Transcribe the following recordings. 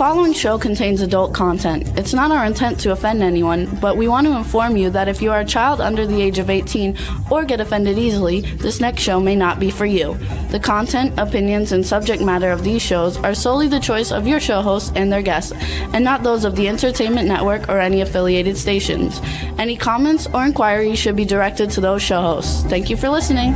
following show contains adult content. It's not our intent to offend anyone, but we want to inform you that if you are a child under the age of 18 or get offended easily, this next show may not be for you. The content, opinions, and subject matter of these shows are solely the choice of your show hosts and their guests, and not those of the Entertainment Network or any affiliated stations. Any comments or inquiries should be directed to those show hosts. Thank you for listening.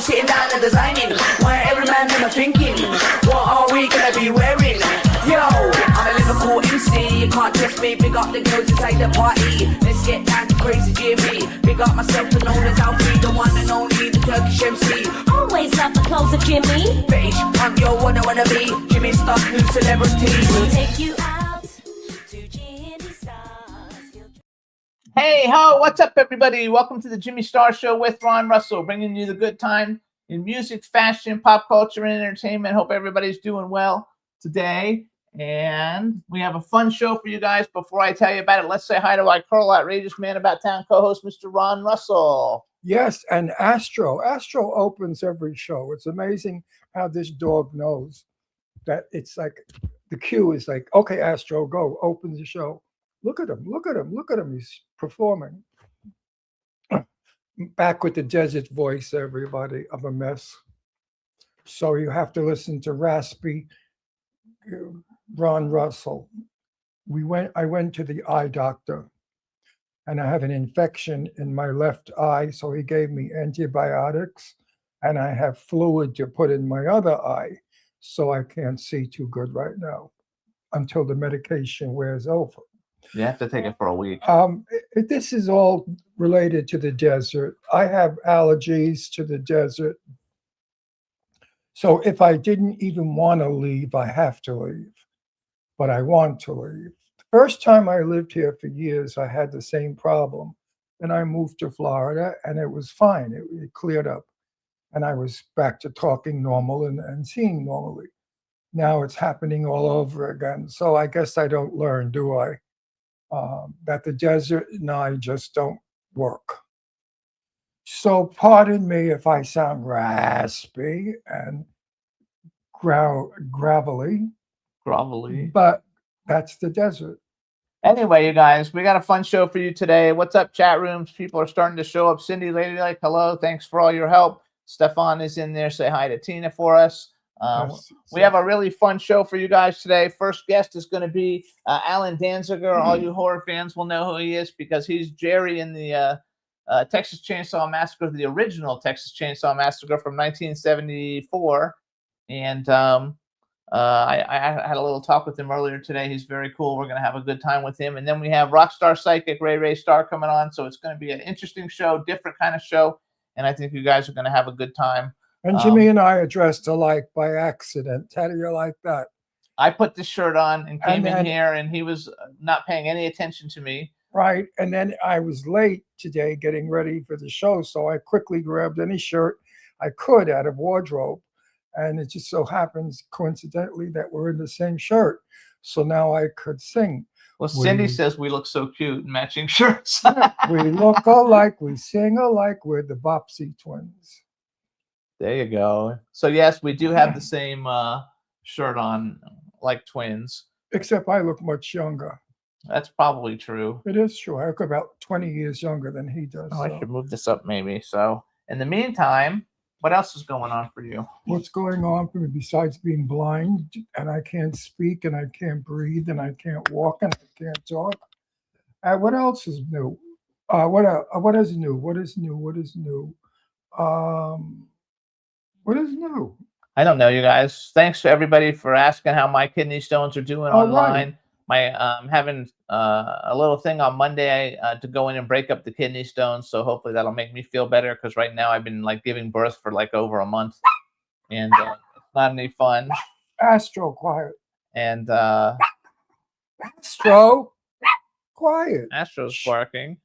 Sitting down and designing, why every man in my thinking, what are we gonna be wearing? Yo, I'm a Liverpool MC, you can't test me, big up the girls inside the party, let's get down to crazy Jimmy, big up myself and known as Alfie, the one and only, the Turkish MC. Always love the clothes of Jimmy. Bitch, I'm your wanna be, Jimmy Star, new celebrity. We'll take you out to Jimmy Stars. Hey ho, what's up everybody? Welcome to the Jimmy Star Show with Ron Russell, bringing you the good time in music, fashion, pop culture, and entertainment. Hope everybody's doing well today. And we have a fun show for you guys. Before I tell you about it, let's say hi to our Curl Outrageous Man About Town co-host, Mr. Ron Russell. Yes, and Astro opens every show. It's amazing how this dog knows that it's like the cue is like, okay, Astro, go, open the show. Look at him, look at him, look at him. He's performing. Back with the desert voice, everybody, of a mess. So you have to listen to raspy Ron Russell. I went to the eye doctor and I have an infection in my left eye. So he gave me antibiotics and I have fluid to put in my other eye. So I can't see too good right now until the medication wears over. You have to take it for a week. This is all related to the desert. I have allergies to the desert. So if I didn't even want to leave, I have to leave. But I want to leave. The first time I lived here for years, I had the same problem. Then I moved to Florida and it was fine. It cleared up. And I was back to talking normal and seeing normally. Now it's happening all over again. So I guess I don't learn, do I? That the desert and I just don't work. So pardon me if I sound raspy and gravelly, but that's the desert. Anyway, you guys, we got a fun show for you today. What's up, chat rooms? People are starting to show up. Cindy Ladylike, hello. Thanks for all your help. Stefan is in there. Say hi to Tina for us. We have a really fun show for you guys today. First guest is going to be Alan Danziger. All you horror fans will know who he is because he's Jerry in the Texas Chainsaw Massacre, the original Texas Chainsaw Massacre from 1974. And I had a little talk with him earlier today. He's very cool. We're going to have a good time with him. And then we have Rockstar Psychic Ray Star coming on. So it's going to be an interesting show, different kind of show. And I think you guys are going to have a good time. And Jimmy and I are dressed alike by accident. How do you like that? I put this shirt on and came in here, and he was not paying any attention to me. Right. And then I was late today getting ready for the show, so I quickly grabbed any shirt I could out of wardrobe. And it just so happens, coincidentally, that we're in the same shirt. So now I could sing. Well, Cindy says we look so cute in matching shirts. We look alike. We sing alike. We're the Bopsy twins. There you go. So yes, we do have the same shirt on, like twins. Except I look much younger. That's probably true. It is true. I look about 20 years younger than he does. Oh, so I should move this up maybe. So in the meantime, what else is going on for you? What's going on for me besides being blind and I can't speak and I can't breathe and I can't walk and I can't talk? What else is new? What is new? What is new? What is new? What is new? I don't know, you guys. Thanks to everybody for asking how my kidney stones are doing online. Right. I'm having a little thing on Monday to go in and break up the kidney stones. So hopefully that'll make me feel better because right now I've been like giving birth for like over a month and it's not any fun. Astro, quiet. And Astro, quiet. Astro's barking.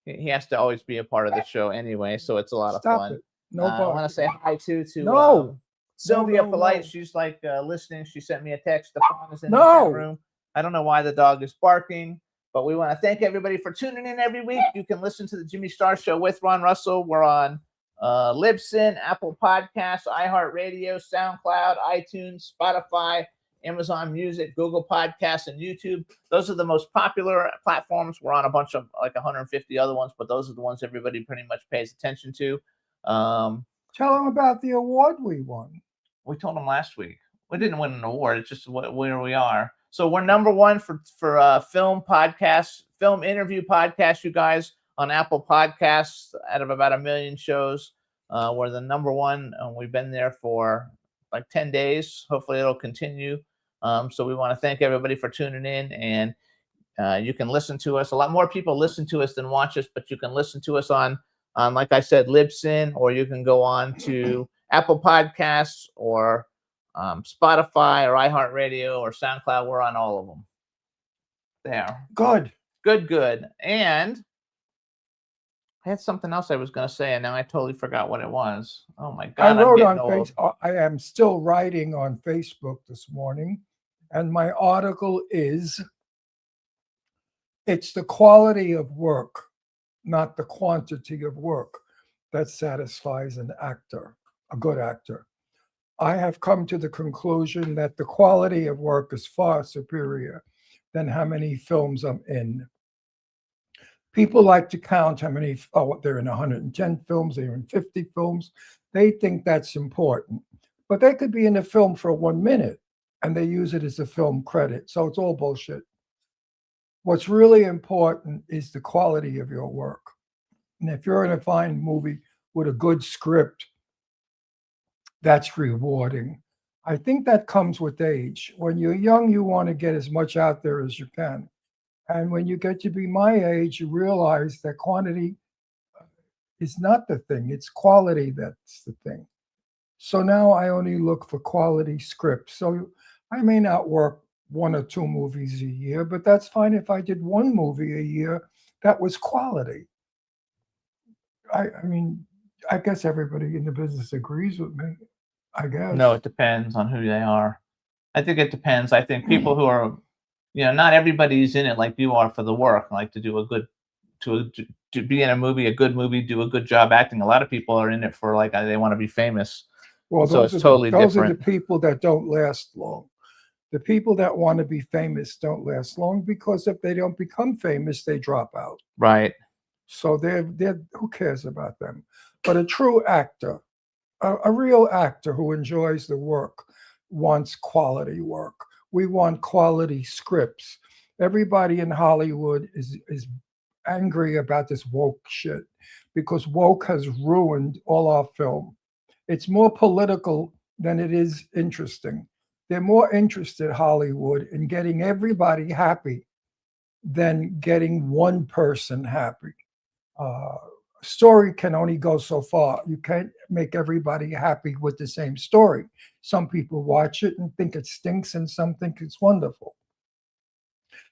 He has to always be a part of the show anyway, so it's a lot of fun. It. No, I want to say hi to no. Sylvia Polite. She's like listening. She sent me a text. The phone is in the chat room. I don't know why the dog is barking, but we want to thank everybody for tuning in every week. You can listen to the Jimmy Star Show with Ron Russell. We're on Libsyn, Apple Podcasts, iHeartRadio, SoundCloud, iTunes, Spotify, Amazon Music, Google Podcasts, and YouTube. Those are the most popular platforms. We're on a bunch of like 150 other ones, but those are the ones everybody pretty much pays attention to. Tell them about the award we won. We told them last week. We didn't win an award. It's just where we are. So we're number one for film podcasts, film interview podcasts, you guys, on Apple Podcasts out of about 1 million shows. We're the number one, and we've been there for like 10 days. Hopefully it'll continue. So we want to thank everybody for tuning in, and you can listen to us. A lot more people listen to us than watch us, but you can listen to us on like I said, Libsyn, or you can go on to Apple Podcasts or Spotify or iHeartRadio or SoundCloud. We're on all of them. There. Good. And I had something else I was going to say, and now I totally forgot what it was. Oh my God. I wrote on Facebook. I am still writing on Facebook this morning, and my article is, it's the quality of work, not the quantity of work, that satisfies an actor, a good actor. I have come to the conclusion that the quality of work is far superior than how many films I'm in. People like to count how many, they're in 110 films, they're in 50 films. They think that's important. But they could be in a film for 1 minute and they use it as a film credit. So it's all bullshit. What's really important is the quality of your work. And if you're in a fine movie with a good script, that's rewarding. I think that comes with age. When you're young, you want to get as much out there as you can. And when you get to be my age, you realize that quantity is not the thing. It's quality that's the thing. So now I only look for quality scripts. So I may not work 1 or 2 movies a year, but that's fine if I did 1 movie a year that was quality. I mean, I guess everybody in the business agrees with me, I guess. No, it depends on who they are. I think it depends. I think people who are, not everybody's in it like you are for the work, like to do a good, to be in a movie, a good movie, do a good job acting. A lot of people are in it for like, they want to be famous. Well, so it's totally different. Those are the people that don't last long. The people that want to be famous don't last long because if they don't become famous, they drop out. Right. So they're who cares about them? But a true actor, a real actor who enjoys the work, wants quality work. We want quality scripts. Everybody in Hollywood is angry about this woke shit because woke has ruined all our film. It's more political than it is interesting. They're more interested, Hollywood, in getting everybody happy than getting one person happy. Story can only go so far. You can't make everybody happy with the same story. Some people watch it and think it stinks, and some think it's wonderful.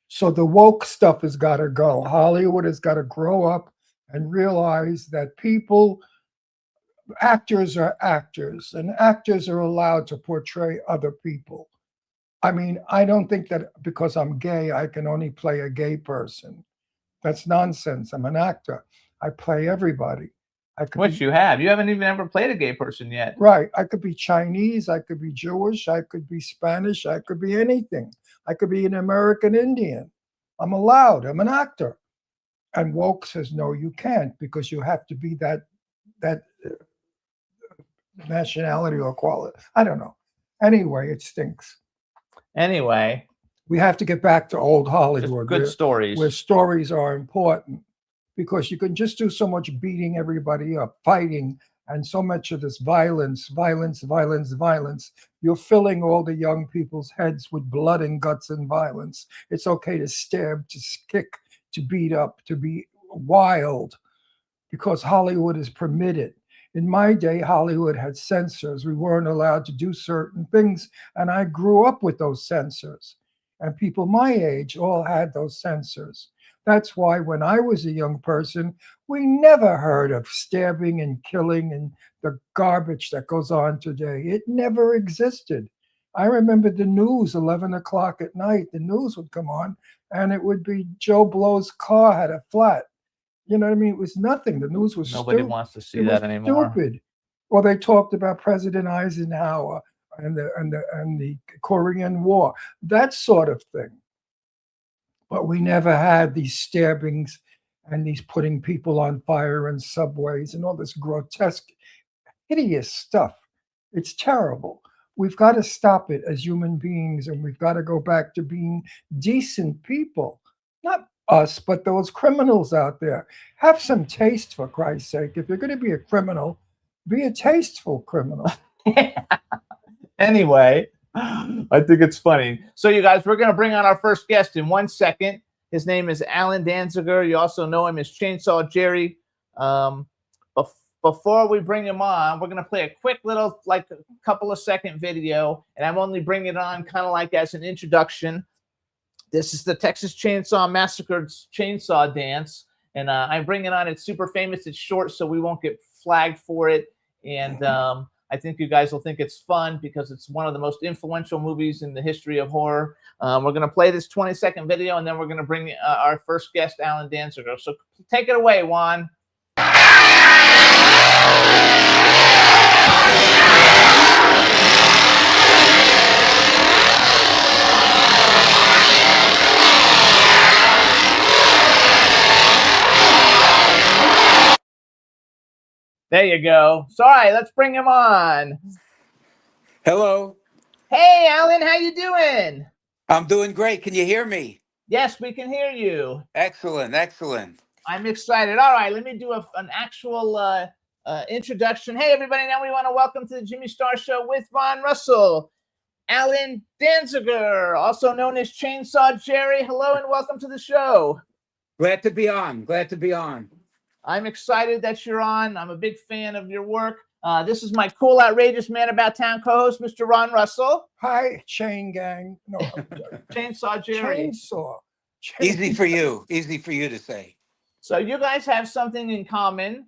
So the woke stuff has got to go. Hollywood has got to grow up and realize that actors are actors, and actors are allowed to portray other people. I mean, I don't think that because I'm gay, I can only play a gay person. That's nonsense. I'm an actor. I play everybody. Which you have. You haven't even ever played a gay person yet. Right. I could be Chinese. I could be Jewish. I could be Spanish. I could be anything. I could be an American Indian. I'm allowed. I'm an actor. And woke says, no, you can't, because you have to be that nationality or quality. I don't know. Anyway, it stinks. Anyway. We have to get back to old Hollywood. Good stories. Where stories are important. Because you can just do so much beating everybody up, fighting, and so much of this violence. You're filling all the young people's heads with blood and guts and violence. It's okay to stab, to kick, to beat up, to be wild, because Hollywood is permitted. In my day, Hollywood had censors. We weren't allowed to do certain things, and I grew up with those censors. And people my age all had those censors. That's why when I was a young person, we never heard of stabbing and killing and the garbage that goes on today. It never existed. I remember the news, 11 o'clock at night, the news would come on and it would be Joe Blow's car had a flat. You know what I mean? It was nothing. The news was Nobody stupid. wants to see It that was anymore. stupid. Or they talked about President Eisenhower and the Korean War, that sort of thing. But we never had these stabbings and these putting people on fire in subways and all this grotesque, hideous stuff. It's terrible. We've got to stop it as human beings, and we've got to go back to being decent people. Not us, but those criminals out there. Have some taste, for Christ's sake. If you're going to be a criminal, be a tasteful criminal. Anyway, I think it's funny. So, you guys, we're going to bring on our first guest in 1 second. His name is Alan Danziger. You also know him as Chainsaw Jerry. Before we bring him on, we're going to play a quick little, like a couple of second video, and I'm only bringing it on kind of like as an introduction. This is the Texas Chainsaw Massacre's chainsaw dance, and I bring it on. It's super famous. It's short, so we won't get flagged for it. And I think you guys will think it's fun because it's one of the most influential movies in the history of horror. We're going to play this 20-second video, and then we're going to bring our first guest, Alan Danziger. So take it away, Juan. There you go. Sorry, let's bring him on. Hello. Hey, Alan, how you doing? I'm doing great. Can you hear me? Yes, we can hear you. Excellent. Excellent. I'm excited. All right, let me do an actual introduction. Hey, everybody. Now we want to welcome to the Jimmy Star Show with Ron Russell, Alan Danziger, also known as Chainsaw Jerry. Hello and welcome to the show. Glad to be on. Glad to be on. I'm excited that you're on. I'm a big fan of your work. This is my cool, outrageous man about town co-host, Mr. Ron Russell. Hi, chain gang. No, Chainsaw Jerry. chainsaw. Easy for you. Easy for you to say. So you guys have something in common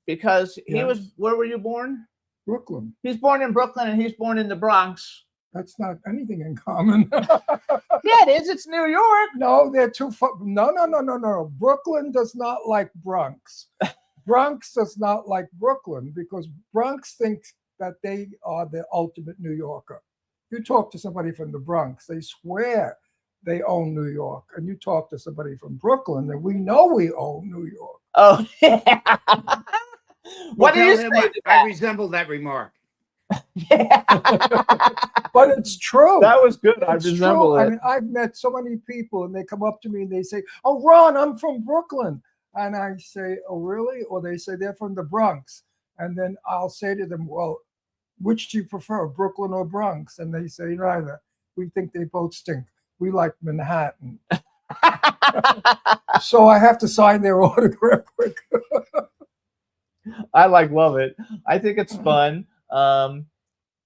because he Yes. was, where were you born? Brooklyn. He's born in Brooklyn and he's born in the Bronx. That's not anything in common. Yeah, it is. It's New York. No, they're too far. No. Brooklyn does not like Bronx. Bronx does not like Brooklyn because Bronx thinks that they are the ultimate New Yorker. You talk to somebody from the Bronx, they swear they own New York. And you talk to somebody from Brooklyn, and we know we own New York. Oh, yeah. What do you tell him say to I that? resemble that remark. Yeah. But it's true. That was good. I It's resemble true. it. I mean, I've met so many people, and they come up to me and they say, "Oh, Ron, I'm from Brooklyn," and I say, "Oh, really?" Or they say they're from the Bronx, and then I'll say to them, "Well, which do you prefer, Brooklyn or Bronx?" And they say, "Neither. We think they both stink. We like Manhattan." So I have to sign their autograph quick. I love it. I think it's fun.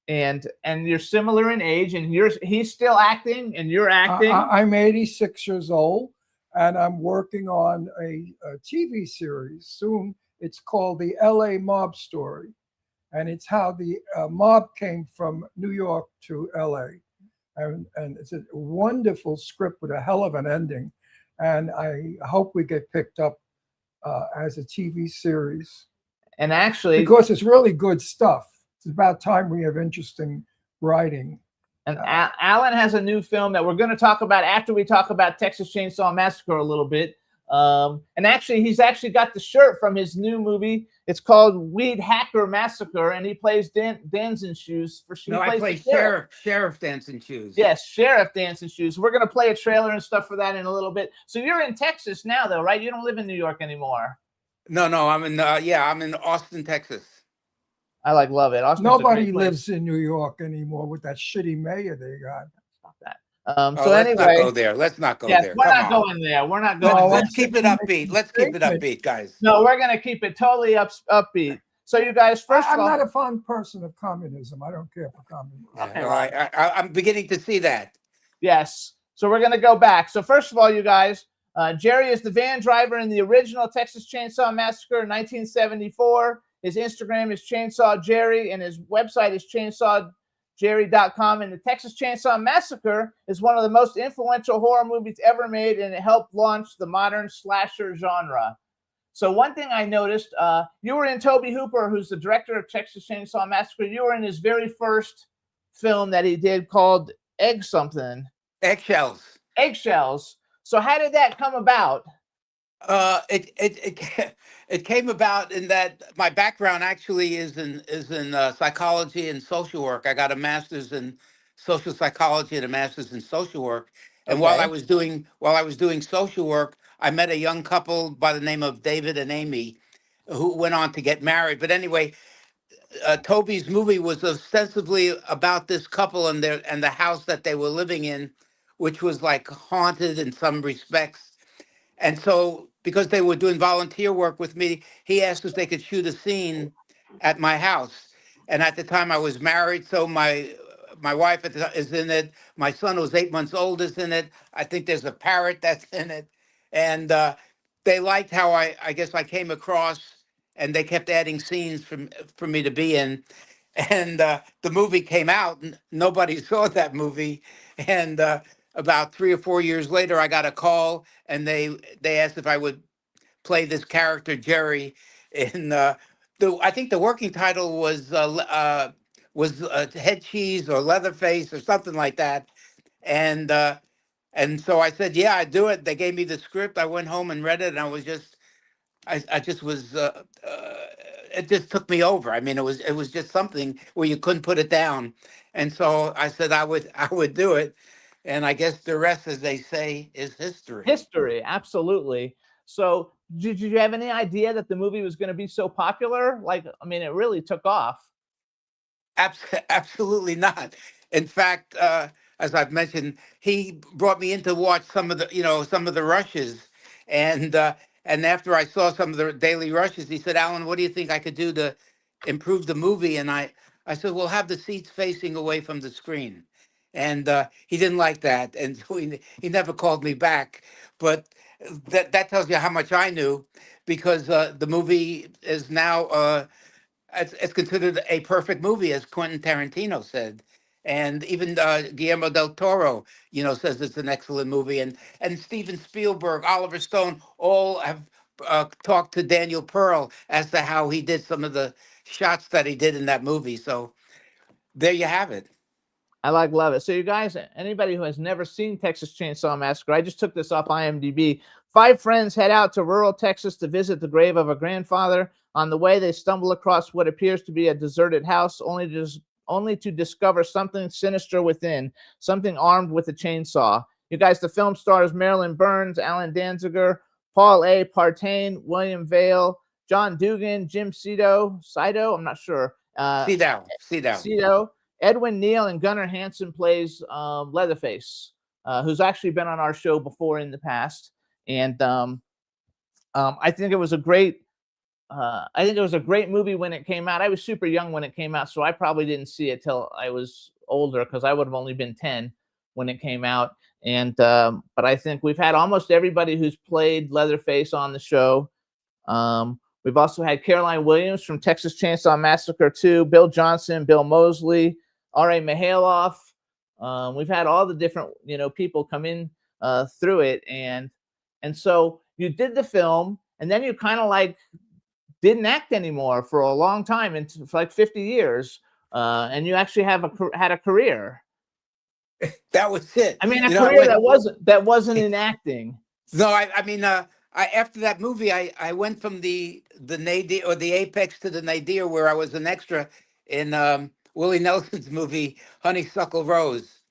And you're similar in age, and he's still acting, and you're acting. I'm 86 years old, and I'm working on a TV series soon. It's called The LA Mob Story, and it's how the mob came from New York to LA. And it's a wonderful script with a hell of an ending. And I hope we get picked up as a TV series. And actually, Because it's really good stuff. It's about time we have interesting writing. and Alan has a new film that we're going to talk about after we talk about Texas Chainsaw Massacre a little bit. And actually, he's actually got the shirt from his new movie. It's called Weed Hacker Massacre, and he plays Dancing Shoes. No, I play the Sheriff Dancing Shoes. Yes, Sheriff Dancing Shoes. We're going to play a trailer and stuff for that in a little bit. So you're in Texas now, though, right? You don't live in New York anymore. No, I'm in I'm in Austin, Texas. I love it. Austin's a Nobody great place. lives in New York anymore with that shitty mayor they got. Stop that. Oh, So let's not anyway, go there. Let's not go yes, there. we're Come not on. going there. We're not No, going. there. Let's keep it upbeat. Let's keep it upbeat, guys. No, we're going to keep it totally upbeat. So you guys, first I'm of all, not a fond person of communism. I don't care for communism. Okay, Yeah, I'm beginning to see that. yes. So we're going to go back. So first of all, you guys, Jerry is the van driver in the original Texas Chainsaw Massacre in 1974. His Instagram is Chainsaw Jerry, and his website is Chainsaw Jerry.com. And the Texas Chainsaw Massacre is one of the most influential horror movies ever made, and it helped launch the modern slasher genre. So one thing I noticed, you were in Toby Hooper, who's the director of Texas Chainsaw Massacre. You were in his very first film that he did called Eggshells. Eggshells. So how did that come about? It came about in that my background actually is in psychology and social work. I got a master's in social psychology and a master's in social work. And while I Okay. was doing social work, I met a young couple by the name of David and Amy, who went on to get married. But anyway, Toby's movie was ostensibly about this couple and the house that they were living in, which was like haunted in some respects. And so, because they were doing volunteer work with me, he asked if they could shoot a scene at my house. And at the time, I was married, so my wife is in it. My son, who's 8 months old, is in it. I think there's a parrot that's in it, and they liked how I guess I came across, and they kept adding scenes for me to be in. And the movie came out, and nobody saw that movie, and about 3 or 4 years later, I got a call, and they asked if I would play this character Jerry. In I think the working title was Head Cheese or Leatherface or something like that, and so I said, yeah, I do it. They gave me the script. I went home and read it, and I just was. It just took me over. I mean, it was just something where you couldn't put it down, and so I said I would do it, and I guess the rest, as they say, is history. History, absolutely. So did you have any idea that the movie was going to be so popular? Like, I mean, it really took off. Absolutely not. In fact, as I've mentioned, he brought me in to watch some of the rushes, and and after I saw some of the daily rushes, he said, "Alan, what do you think I could do to improve the movie?" And I said, "Well, have the seats facing away from the screen." And he didn't like that, and so he never called me back. But that tells you how much I knew, because the movie is now. It's considered a perfect movie, as Quentin Tarantino said, and even Guillermo del Toro, says it's an excellent movie, and Steven Spielberg, Oliver Stone, all have talked to Daniel Pearl as to how he did some of the shots that he did in that movie. So there you have it. I love it. So you guys, anybody who has never seen Texas Chainsaw Massacre, I just took this off IMDb. 5 friends head out to rural Texas to visit the grave of a grandfather. On the way, they stumble across what appears to be a deserted house, only to discover something sinister within, something armed with a chainsaw. You guys, the film stars Marilyn Burns, Alan Danziger, Paul A. Partain, William Vale, John Dugan, Jim Cito, I'm not sure. Cito. Edwin Neal and Gunnar Hansen plays Leatherface, who's actually been on our show before in the past. And I think it was a great movie when it came out. I was super young when it came out, so I probably didn't see it till I was older, because I would have only been 10 when it came out. And but I think we've had almost everybody who's played Leatherface on the show. We've also had Caroline Williams from Texas Chainsaw Massacre 2, Bill Johnson, Bill Mosley, R.A. Mihailoff. We've had all the different people come in through it, and so you did the film, and then you kind of like didn't act anymore for a long time, and for like 50 years, and you actually had a career. That was it. I mean, career that wasn't in acting. No, I mean, after that movie, I went from the nadir, or the apex, to the nadir, where I was an extra in Willie Nelson's movie Honeysuckle Rose,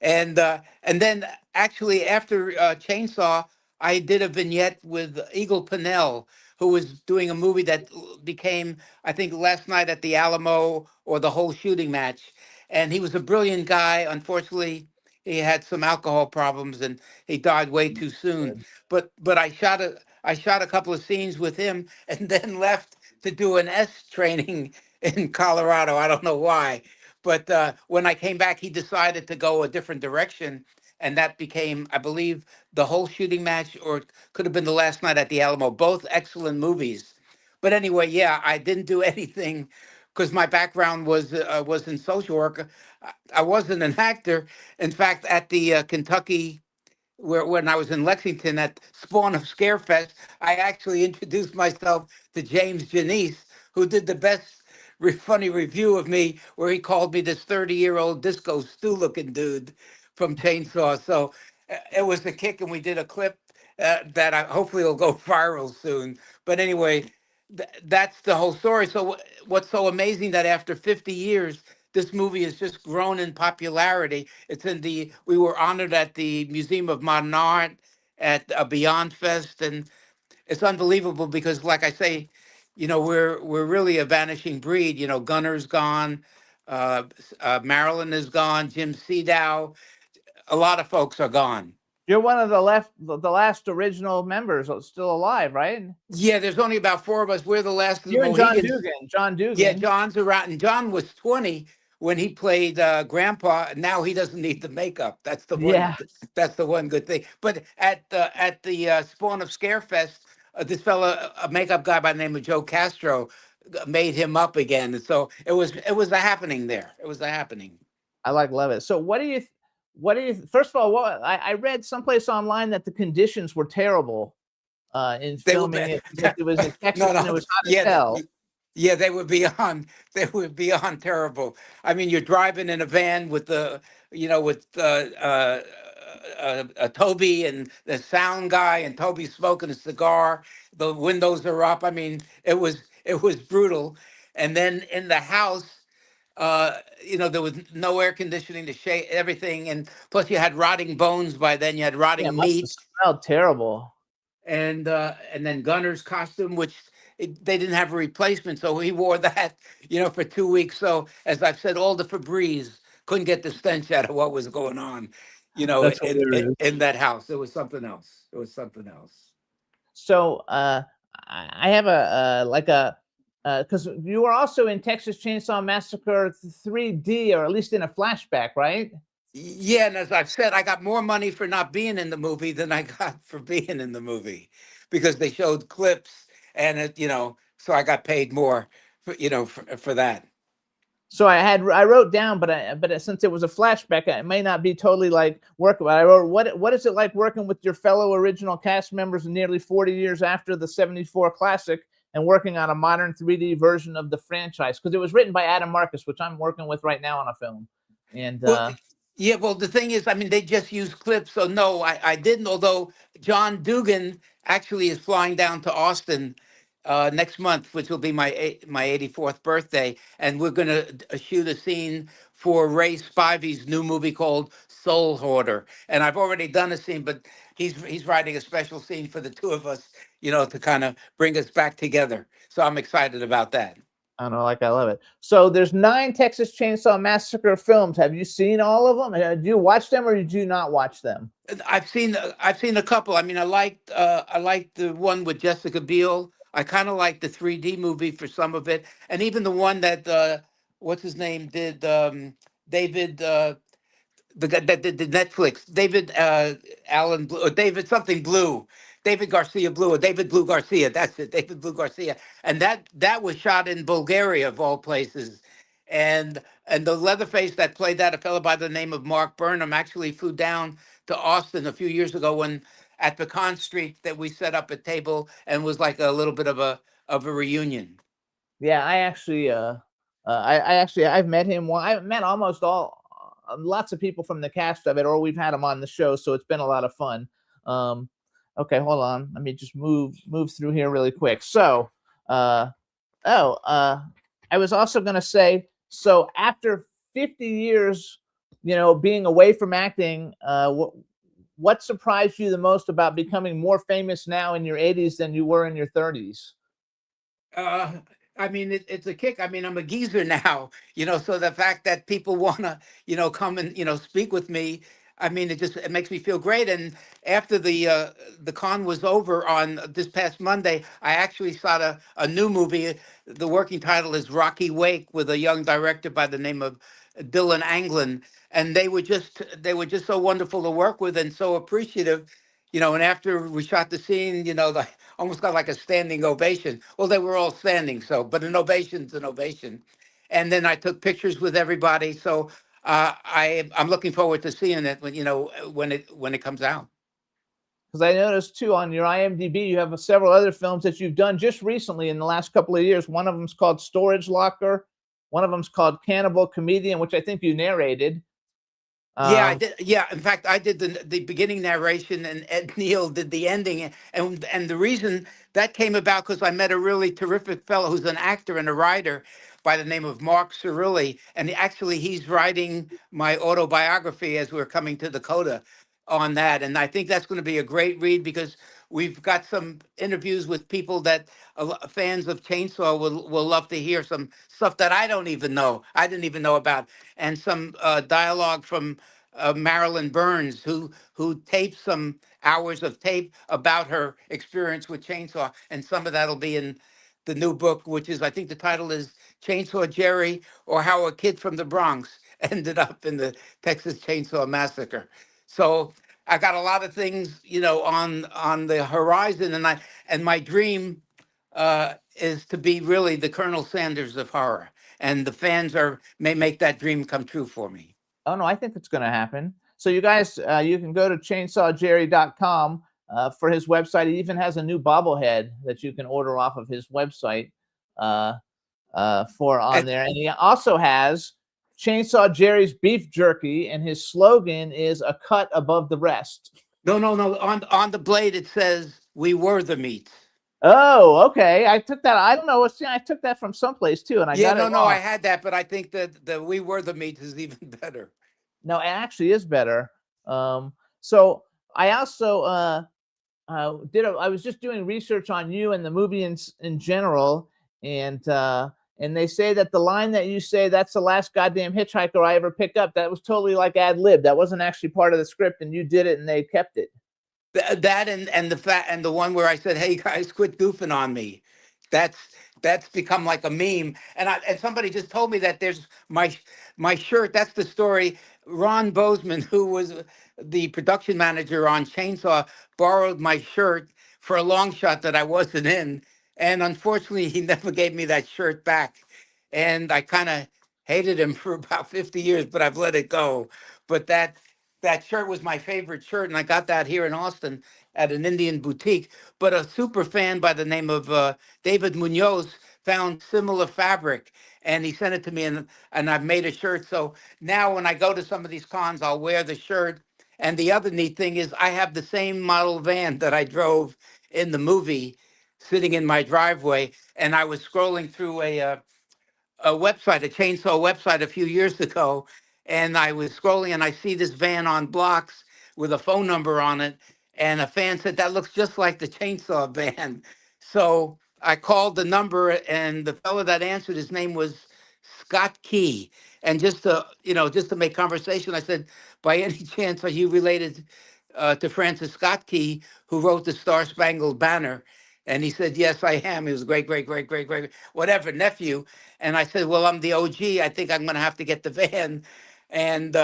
and then actually after Chainsaw, I did a vignette with Eagle Pinnell, who was doing a movie that became, I think, Last Night at the Alamo, or The Whole Shooting Match, and he was a brilliant guy. Unfortunately, he had some alcohol problems, and he died way too soon. But I shot a couple of scenes with him, and then left to do an S training in Colorado. I don't know why, but when I came back, he decided to go a different direction, and that became, I believe, The Whole Shooting Match, or it could have been The Last Night at the Alamo. Both excellent movies. But anyway, yeah, I didn't do anything because my background was in social work. I wasn't an actor. In fact, at the Kentucky, where when I was in Lexington at Spawn of Scarefest, I actually introduced myself to James Janice, who did the best funny review of me, where he called me this 30-year-old disco stew looking dude from Chainsaw. So it was a kick, and we did a clip that hopefully will go viral soon. But anyway, that's the whole story. So what's so amazing that after 50 years, this movie has just grown in popularity. We were honored at the Museum of Modern Art at Beyond Fest, and it's unbelievable because, like I say, we're really a vanishing breed. Gunner's gone, Marilyn is gone, Jim Seadow, a lot of folks are gone. You're one of the last original members still alive, right? Yeah, there's only about 4 of us. We're the last of the You and John Mohegans. Dugan. John Dugan. Yeah, John's around, and John was 20 when he played Grandpa. Now he doesn't need the makeup. That's the one. Yeah. That's the one good thing. But at the Spawn of Scarefest, this fella, a makeup guy by the name of Joe Castro, made him up again. And so it was a happening there. It was a happening. I love it. So what do you? First of all, I read someplace online that the conditions were terrible in They were filming bad. it. That it was in Texas No, and it was hot as yeah, hell. yeah, they were beyond terrible. I mean, you're driving in a van with Toby and the sound guy, and Toby smoking a cigar. The windows are up. I mean, it was brutal. And then in the house, there was no air conditioning to shade everything, and plus you had rotting bones by then. You had Yeah, rotting it must have meat. smelled terrible. And then Gunner's costume, which they didn't have a replacement, so he wore that, for 2 weeks. So as I've said, all the Febreze couldn't get the stench out of what was going on, That's in that house. It was something else. It was something else. So I have because you were also in Texas Chainsaw Massacre 3D, or at least in a flashback, right? Yeah, and as I've said, I got more money for not being in the movie than I got for being in the movie, because they showed clips, and so I got paid more for that. So I wrote down, but since it was a flashback, it may not be totally like work. I wrote, what is it like working with your fellow original cast members nearly 40 years after the '74 classic, and working on a modern 3D version of the franchise? Because it was written by Adam Marcus, which I'm working with right now on a film. And Yeah, well, the thing is, I mean, they just used clips, so no, I didn't. Although John Dugan actually is flying down to Austin next month, which will be my 84th birthday, and we're going to shoot a scene for Ray Spivey's new movie called Soul Hoarder. And I've already done a scene, but he's writing a special scene for the two of us, to kind of bring us back together. So I'm excited about that. I don't know, I love it. So there's 9 Texas Chainsaw Massacre films. Have you seen all of them? Do you watch them, or did you not watch them? I've seen a couple. I mean, I liked the one with Jessica Biel. I kind of liked the 3D movie for some of it, and even the one that what's his name did, David, the guy that did the Netflix, David Allen Blue, or David something Blue, David Garcia Blue, or David Blue Garcia. That's it, David Blue Garcia, and that was shot in Bulgaria of all places, and the Leatherface that played that, a fellow by the name of Mark Burnham, actually flew down to Austin a few years ago when at Pecan Street that we set up a table, and was like a little bit of a reunion. Yeah, I actually, I've met him. Well, I've met almost lots of people from the cast of it, or we've had them on the show, so it's been a lot of fun. Okay, hold on. Let me just move through here really quick. So, I was also going to say, so after 50 years, being away from acting, what surprised you the most about becoming more famous now in your 80s than you were in your 30s? I mean, it's a kick. I mean, I'm a geezer now, so the fact that people want to, come and, speak with me, I mean, it makes me feel great. And after the con was over on this past Monday, I actually saw a new movie. The working title is Rocky Wake, with a young director by the name of Dylan Anglin. And they were just so wonderful to work with, and so appreciative, and after we shot the scene, almost got like a standing ovation. Well, they were all standing, but an ovation's an ovation. and then I took pictures with everybody. So I'm looking forward to seeing it when when it comes out. Because I noticed too on your IMDb, you have several other films that you've done just recently in the last couple of years. One of them's called Storage Locker. One of them's called Cannibal Comedian, which I think you narrated. Yeah, I did. Yeah, in fact, I did the beginning narration, and Ed Neal did the ending. And the reason that came about because I met a really terrific fellow who's an actor and a writer by the name of Mark Cirilli, and actually he's writing my autobiography as we're coming to the coda on that. And I think that's going to be a great read because we've got some interviews with people that fans of Chainsaw will love to hear some stuff that I didn't even know about, and some dialogue from Marilyn Burns, who taped some hours of tape about her experience with Chainsaw, and some of that'll be in the new book, which is, I think the title is Chainsaw Jerry, or How a Kid from the Bronx Ended Up in the Texas Chainsaw Massacre. So I got a lot of things, on the horizon, and my dream is to be really the Colonel Sanders of horror, and the fans may make that dream come true for me. Oh no, I think it's going to happen. So you guys, you can go to chainsawjerry.com for his website. He even has a new bobblehead that you can order off of his website for on there. And he also has Chainsaw Jerry's beef jerky, and his slogan is "A cut above the rest." No. On the blade it says, "We were the meat." Oh, okay. I took that. I don't know. See, I took that from someplace too, and I got it No, wrong. I had that, but I think that the "We were the meat" is even better. No, it actually is better. So I also I was just doing research on you and the movie in general, and they say that the line that you say, "That's the last goddamn hitchhiker I ever pick up," that was totally like ad lib. That wasn't actually part of the script, and you did it, and they kept it. That and the one where I said, "Hey guys, quit goofing on me." That's become like a meme. And somebody just told me that there's my shirt. That's the story. Ron Bozeman, who was the production manager on Chainsaw, borrowed my shirt for a long shot that I wasn't in, and unfortunately, he never gave me that shirt back. And I kind of hated him for about 50 years, but I've let it go. But that shirt was my favorite shirt, and I got that here in Austin at an Indian boutique. But a super fan by the name of David Munoz found similar fabric, and he sent it to me, and I've made a shirt. So now when I go to some of these cons, I'll wear the shirt. And the other neat thing is I have the same model van that I drove in the movie sitting in my driveway, and I was scrolling through a website, a chainsaw website a few years ago, and I was scrolling and I see this van on blocks with a phone number on it, and a fan said that looks just like the chainsaw van. So I called the number, and the fellow that answered, his name was Scott Key. And just to make conversation, I said, "By any chance, are you related to Francis Scott Key, who wrote the Star Spangled Banner?" And he said, "Yes, I am." He was great, great, great, great, great, whatever nephew. And I said, "Well, I'm the OG. I think I'm going to have to get the van." And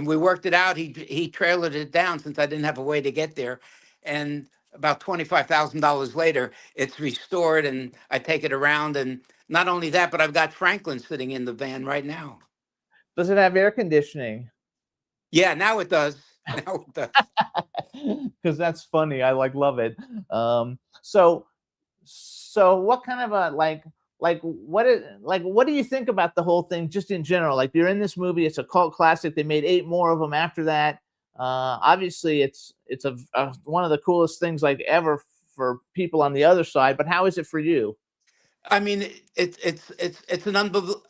we worked it out. He trailered it down since I didn't have a way to get there. And about $25,000 later, it's restored, and I take it around. And not only that, but I've got Franklin sitting in the van right now. Does it have air conditioning? Yeah, now it does. Now it does. Because that's funny. I love it. So what kind of a what do you think about the whole thing just in general? Like, you're in this movie, it's a cult classic. They made 8 more of them after that. Obviously it's one of the coolest things like ever for people on the other side, but how is it for you? I mean, it's an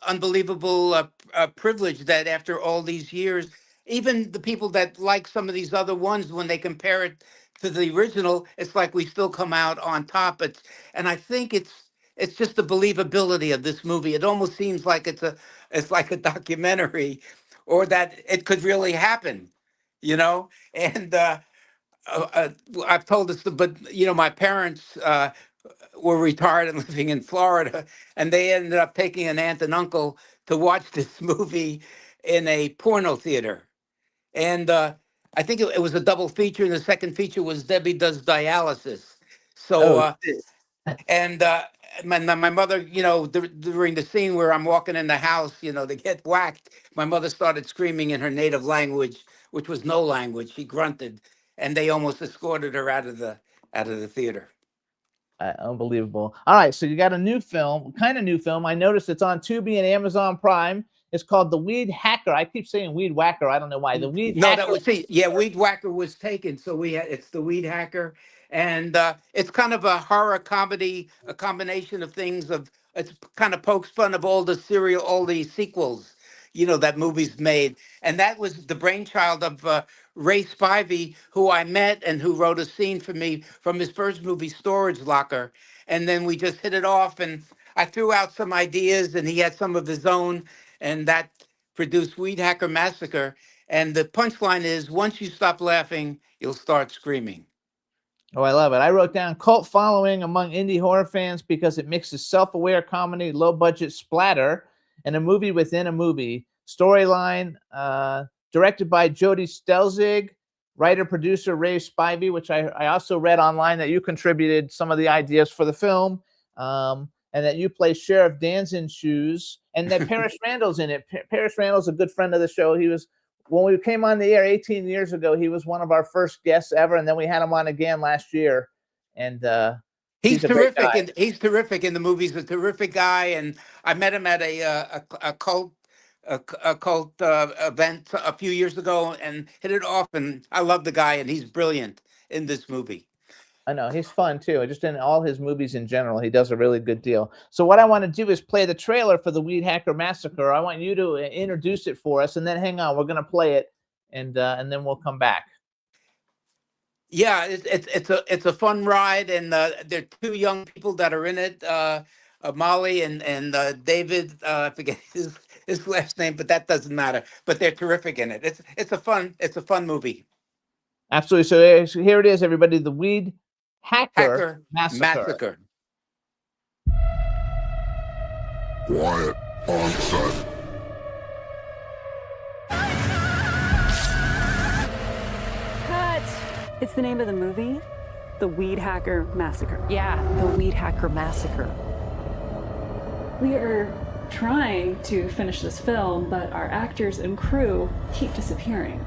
unbelievable privilege that after all these years, even the people that like some of these other ones, when they compare it to the original, it's like we still come out on top. And I think it's just the believability of this movie. It almost seems like it's like a documentary, or that it could really happen, you know. And I've told this, but my parents were retired and living in Florida, and they ended up taking an aunt and uncle to watch this movie in a porno theater. And I think it was a double feature, and the second feature was Debbie Does Dialysis. So Oh, shit. and my mother, during the scene where I'm walking in the house, to get whacked, my mother started screaming in her native language, which was no language. She grunted, and they almost escorted her out of the theater. Unbelievable. All right, so you got a new film, kind of new film. I noticed it's on Tubi and Amazon Prime. It's called The Weed Hacker. I keep saying Weed Whacker. I don't know why. The Weed No, Hacker. that was Weed Whacker was taken, so it's the Weed Hacker, and it's kind of a horror comedy, a combination of things. It's kind of pokes fun of all the sequels, that movies made, and that was the brainchild of Ray Spivey, who I met and who wrote a scene for me from his first movie, Storage Locker, and then we just hit it off, and I threw out some ideas, and he had some of his own, and that produced Weed Hacker Massacre. And the punchline is, once you stop laughing, you'll start screaming. Oh, I love it. I wrote down cult following among indie horror fans because it mixes self-aware comedy, low-budget splatter, and a movie within a movie. Storyline, directed by Jody Stelzig, writer-producer Ray Spivey, which I also read online that you contributed some of the ideas for the film, and that you play Sheriff Danzin Shoes, and that Paris Randall's in it. Paris Randall's a good friend of the show. He was, when we came on the air 18 years ago, he was one of our first guests ever, and then we had him on again last year. And he's a great terrific, guy. and he's terrific in the movies. A terrific guy, and I met him at a cult event a few years ago, and hit it off. And I love the guy, and he's brilliant in this movie. I know, he's fun too. Just in all his movies in general, he does a really good deal. So what I want to do is play the trailer for the Weed Hacker Massacre. I want you to introduce it for us, and then hang on, we're going to play it, and then we'll come back. Yeah, it's a fun ride, and there are two young people that are in it, Molly and David. I forget his last name, but that doesn't matter. But they're terrific in it. It's a fun movie. Absolutely. So here it is, everybody. The Weed Hacker Massacre. Massacre. Quiet on set. Cut! It's the name of the movie, The Weed Hacker Massacre. Yeah, the Weed Hacker Massacre. We are trying to finish this film, but our actors and crew keep disappearing.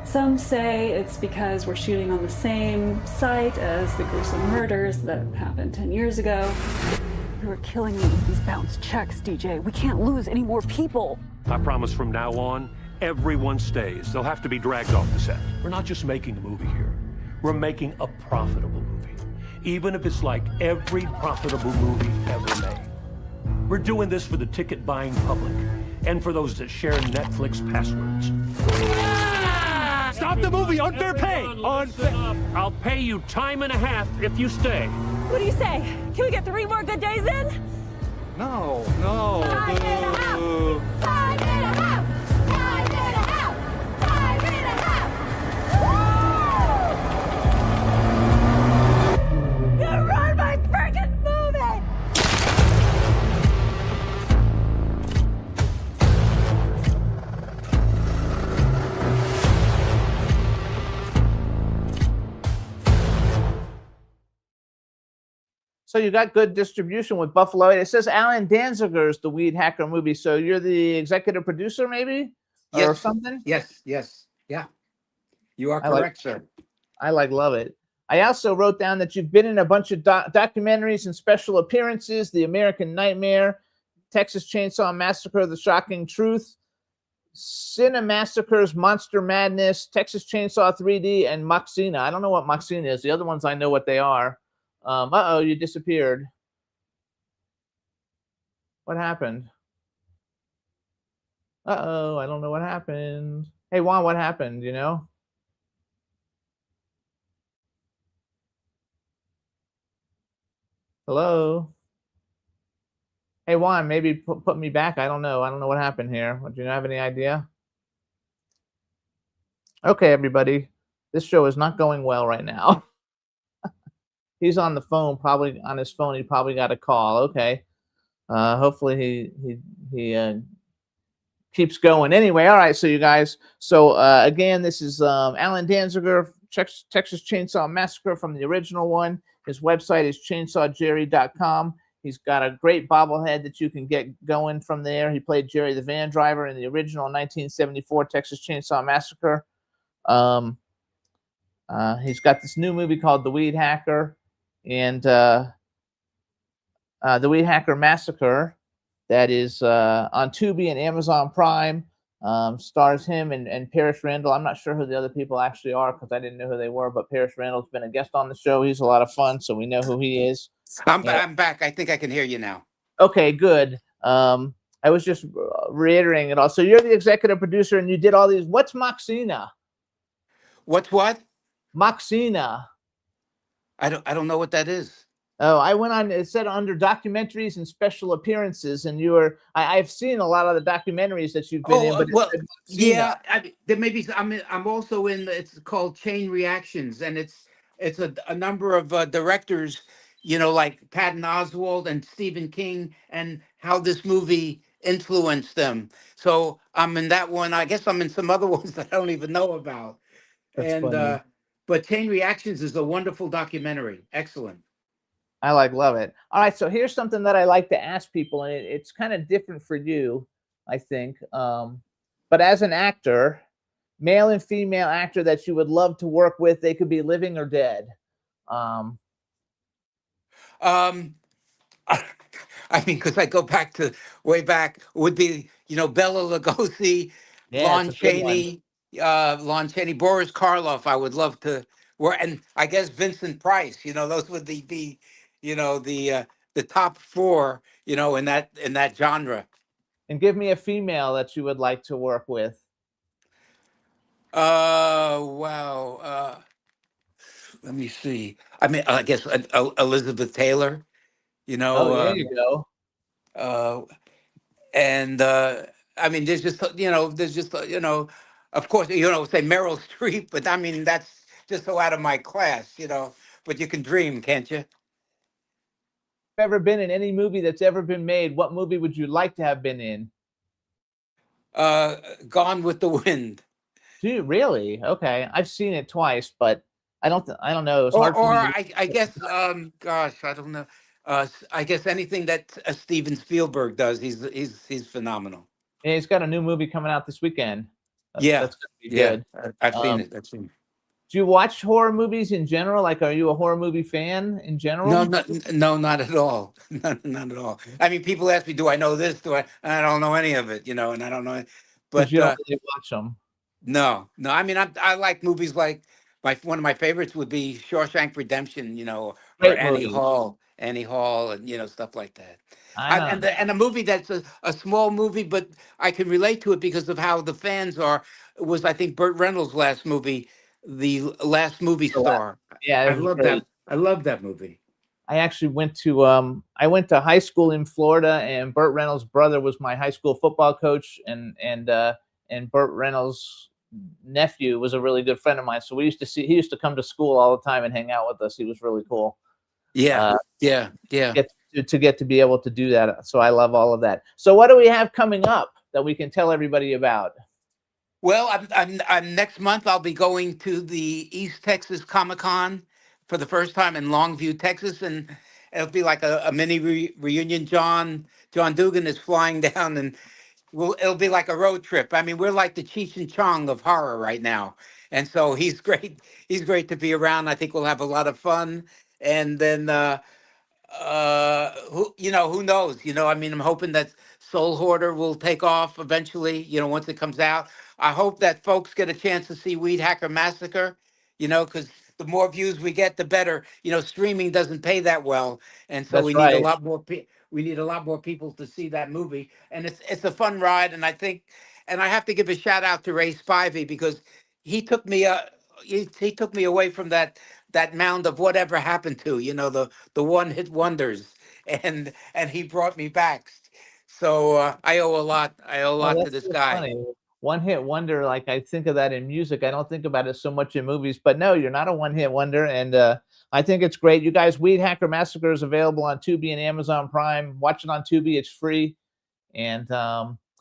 Some say it's because we're shooting on the same site as the gruesome murders that happened 10 years ago. You are killing me with these bounce checks, DJ. We can't lose any more people. I promise from now on, everyone stays. They'll have to be dragged off the set. We're not just making a movie here. We're making a profitable movie. Even if it's like every profitable movie ever made. We're doing this for the ticket-buying public and for those that share Netflix passwords. Stop the movie! Unfair pay! I'll pay you time and a half if you stay. What do you say? Can we get 3 more good days in? No. Time and a half! Time and a half! Time and a half! Time and a half! You ruined my freaking movie! So you got good distribution with Buffalo. It says Alan Danziger's The Weed Hacker movie. So you're the executive producer, maybe? Or Yes. something? Yes. Yeah. You are I like- correct, sir. I love it. I also wrote down that you've been in a bunch of documentaries and special appearances: The American Nightmare, Texas Chainsaw Massacre: The Shocking Truth, Cinemassacre's Monster Madness, Texas Chainsaw 3D, and Moxina. I don't know what Moxina is. The other ones I know what they are. Uh-oh, you disappeared. What happened? Uh-oh, I don't know what happened. Hey, Juan, what happened, you know? Hello? Hey, Juan, maybe put me back. I don't know. I don't know what happened here. Do you have any idea? Okay, everybody. This show is not going well right now. He's on the phone, probably on his phone. He probably got a call. Okay. Hopefully he keeps going. Anyway, all right. So you guys. So again, this is Alan Danziger, Texas Chainsaw Massacre from the original one. His website is chainsawjerry.com. He's got a great bobblehead that you can get going from there. He played Jerry the van driver in the original 1974 Texas Chainsaw Massacre. He's got this new movie called The Weed Hacker, and The Weed Hacker Massacre that is on Tubi and Amazon Prime. Stars him and Parrish Randall. I'm not sure who the other people actually are because I didn't know who they were, but Parrish Randall's been a guest on the show. He's a lot of fun, so we know who he is. I'm back. I think I can hear you now. Okay, good. I was just reiterating it all. So you're the executive producer, and you did all these. What's Moxina? What's what? Moxina. I don't know what that is. Oh, I went on. It said under documentaries and special appearances, and you were. I've seen a lot of the documentaries that you've been in. But Well, yeah, there may be. I'm also in. It's called Chain Reactions, and it's a number of directors, you know, like Patton Oswalt and Stephen King, and how this movie influenced them. So I'm in that one. I guess I'm in some other ones that I don't even know about. That's funny. But Chain Reactions is a wonderful documentary. Excellent. I love it. All right, so here's something that I like to ask people, and it's kind of different for you, I think. But as an actor, male and female actor that you would love to work with, they could be living or dead. I mean, because I go back to way back, would be, you know, Bela Lugosi, Lon Chaney, Boris Karloff. I would love to work, and I guess Vincent Price. You know, those would be you know, the top four, you know, in that genre. And give me a female that you would like to work with. Wow. Let me see. I mean, I guess Elizabeth Taylor. You know. There you go. And I mean, there's just you know, of course, you know, say Meryl Streep, but I mean that's just so out of my class, you know. But you can dream, can't you? Ever been in any movie that's ever been made? What movie would you like to have been in? Gone with the Wind. Do you really? Okay, I've seen it twice, but I don't know. It's Or, hard for me I guess, gosh, I don't know. I guess anything that Steven Spielberg does, he's phenomenal. Yeah, he's got a new movie coming out this weekend. Yeah, that's gonna be yeah, good. I've seen it. I've seen it. Do you watch horror movies in general? Like, are you a horror movie fan in general? No, not at all. Not at all. I mean, people ask me, "Do I know this? Do I?" I don't know any of it, you know, and I don't know. But you don't really watch them. No. I mean, I like movies like one of my favorites would be Shawshank Redemption, you know, or Annie Hall, and you know, stuff like that. And a movie that's a small movie, but I can relate to it because of how the fans are. Was I think Burt Reynolds' last movie, The Last Movie Star. Yeah, I love that. I love that movie. I actually went to high school in Florida, and Burt Reynolds' brother was my high school football coach, and Burt Reynolds' nephew was a really good friend of mine. So he used to come to school all the time and hang out with us. He was really cool. Yeah. To get to be able to do that. So I love all of that. So what do we have coming up that we can tell everybody about? Well, I'm next month I'll be going to the East Texas Comic-Con for the first time in Longview, Texas, and it'll be like a mini reunion. John Dugan is flying down, and it'll be like a road trip. I mean, we're like the Cheech and Chong of horror right now, and so he's great. He's great to be around. I think we'll have a lot of fun, and then who knows? You know, I mean, I'm hoping that Soul Hoarder will take off eventually. You know, once it comes out. I hope that folks get a chance to see Weed Hacker Massacre, you know, because the more views we get, the better. You know, streaming doesn't pay that well, and so we need a lot more. We need a lot more people to see that movie, and it's a fun ride. And I think, and I have to give a shout out to Ray Spivey because he took me he took me away from that mound of whatever happened to, you know, the one hit wonders, and he brought me back. So I owe a lot. I owe a lot to this guy. Funny. One hit wonder, like I think of that in music. I don't think about it so much in movies, but no, you're not a one hit wonder. And I think it's great. You guys, Weed Hacker Massacre is available on Tubi and Amazon Prime. Watch it on Tubi. It's free. And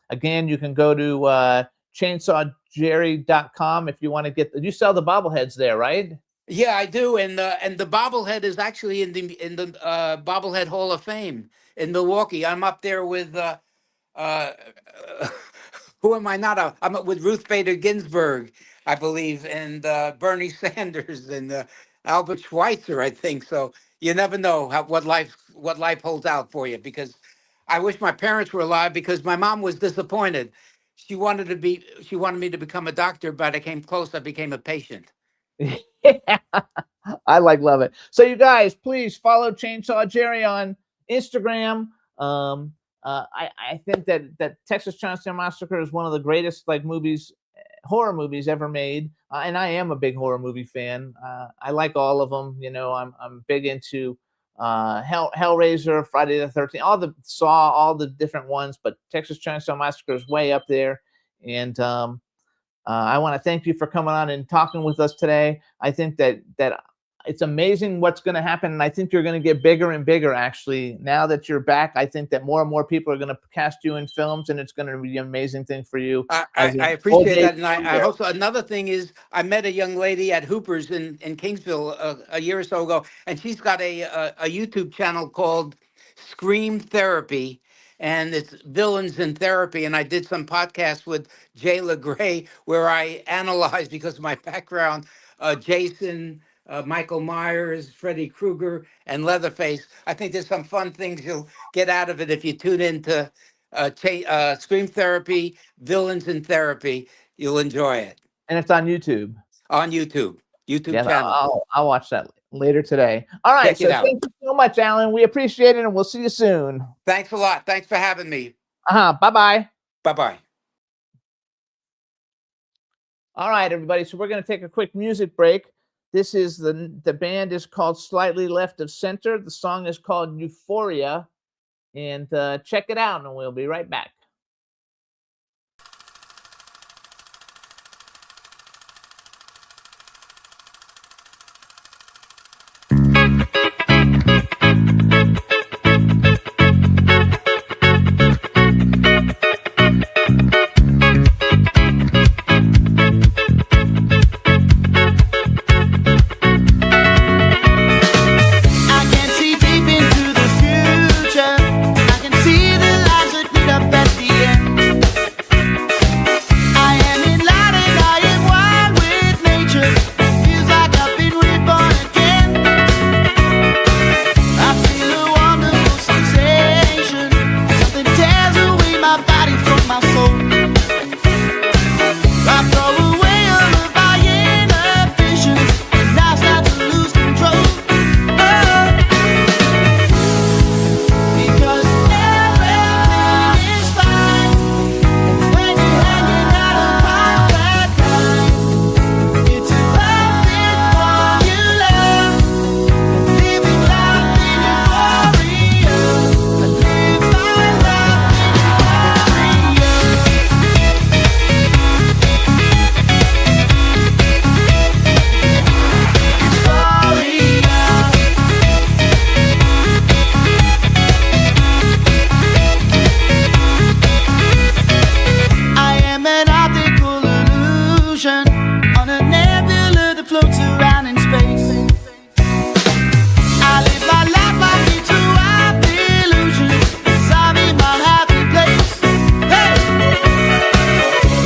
again, you can go to chainsawjerry.com if you want to get, you sell the bobbleheads there, right? Yeah, I do, and the bobblehead is actually in the bobblehead Hall of Fame in Milwaukee. I'm up there with uh, who am I not? I'm with Ruth Bader Ginsburg, I believe, and Bernie Sanders and Albert Schweitzer, I think. So you never know what life holds out for you. Because I wish my parents were alive, because my mom was disappointed. She wanted me to become a doctor, but I came close. I became a patient. Yeah, I love it. So you guys, please follow Chainsaw Jerry on Instagram. I think that Texas Chainsaw Massacre is one of the greatest movies, horror movies ever made, and I am a big horror movie fan. I like all of them. You know, I'm big into Hellraiser, Friday the 13th, all the Saw, all the different ones, but Texas Chainsaw Massacre is way up there. And I want to thank you for coming on and talking with us today. I think that it's amazing what's going to happen, and I think you're going to get bigger and bigger. Actually, now that you're back, I think that more and more people are going to cast you in films, and it's going to be an amazing thing for you. I appreciate that, and I also, another thing is, I met a young lady at Hooper's in Kingsville a year or so ago, and she's got a YouTube channel called Scream Therapy, and it's villains in therapy. And I did some podcasts with Jayla Gray where I analyzed, because of my background, Jason, Michael Myers, Freddy Krueger, and Leatherface. I think there's some fun things you'll get out of it if you tune into Scream Therapy, Villains in Therapy. You'll enjoy it. And it's on YouTube. On YouTube. YouTube Yeah, channel. I'll watch that later today. All right. Check it out. Thank you so much, Alan. We appreciate it, and we'll see you soon. Thanks a lot. Thanks for having me. Bye-bye. Bye-bye. All right, everybody. So we're going to take a quick music break. This is the band is called Slightly Left of Center. The song is called Euphoria. And check it out, and we'll be right back. I can see deep into the future. I can see the lights that lead up at the end. I am in light and I am one with nature. Feels like I've been reborn again. I feel a wonderful sensation. Something tears away my body from my soul. I throw away all of my inhibitions, and I start to lose control. Because everything is fine when you're hanging out around that time. It's a perfect formula, living life in euphoria. I live my life in I am an optical illusion on a nebula that floats around in space. I live my life like it's a wild illusion, 'cause I'm in my happy place. Hey!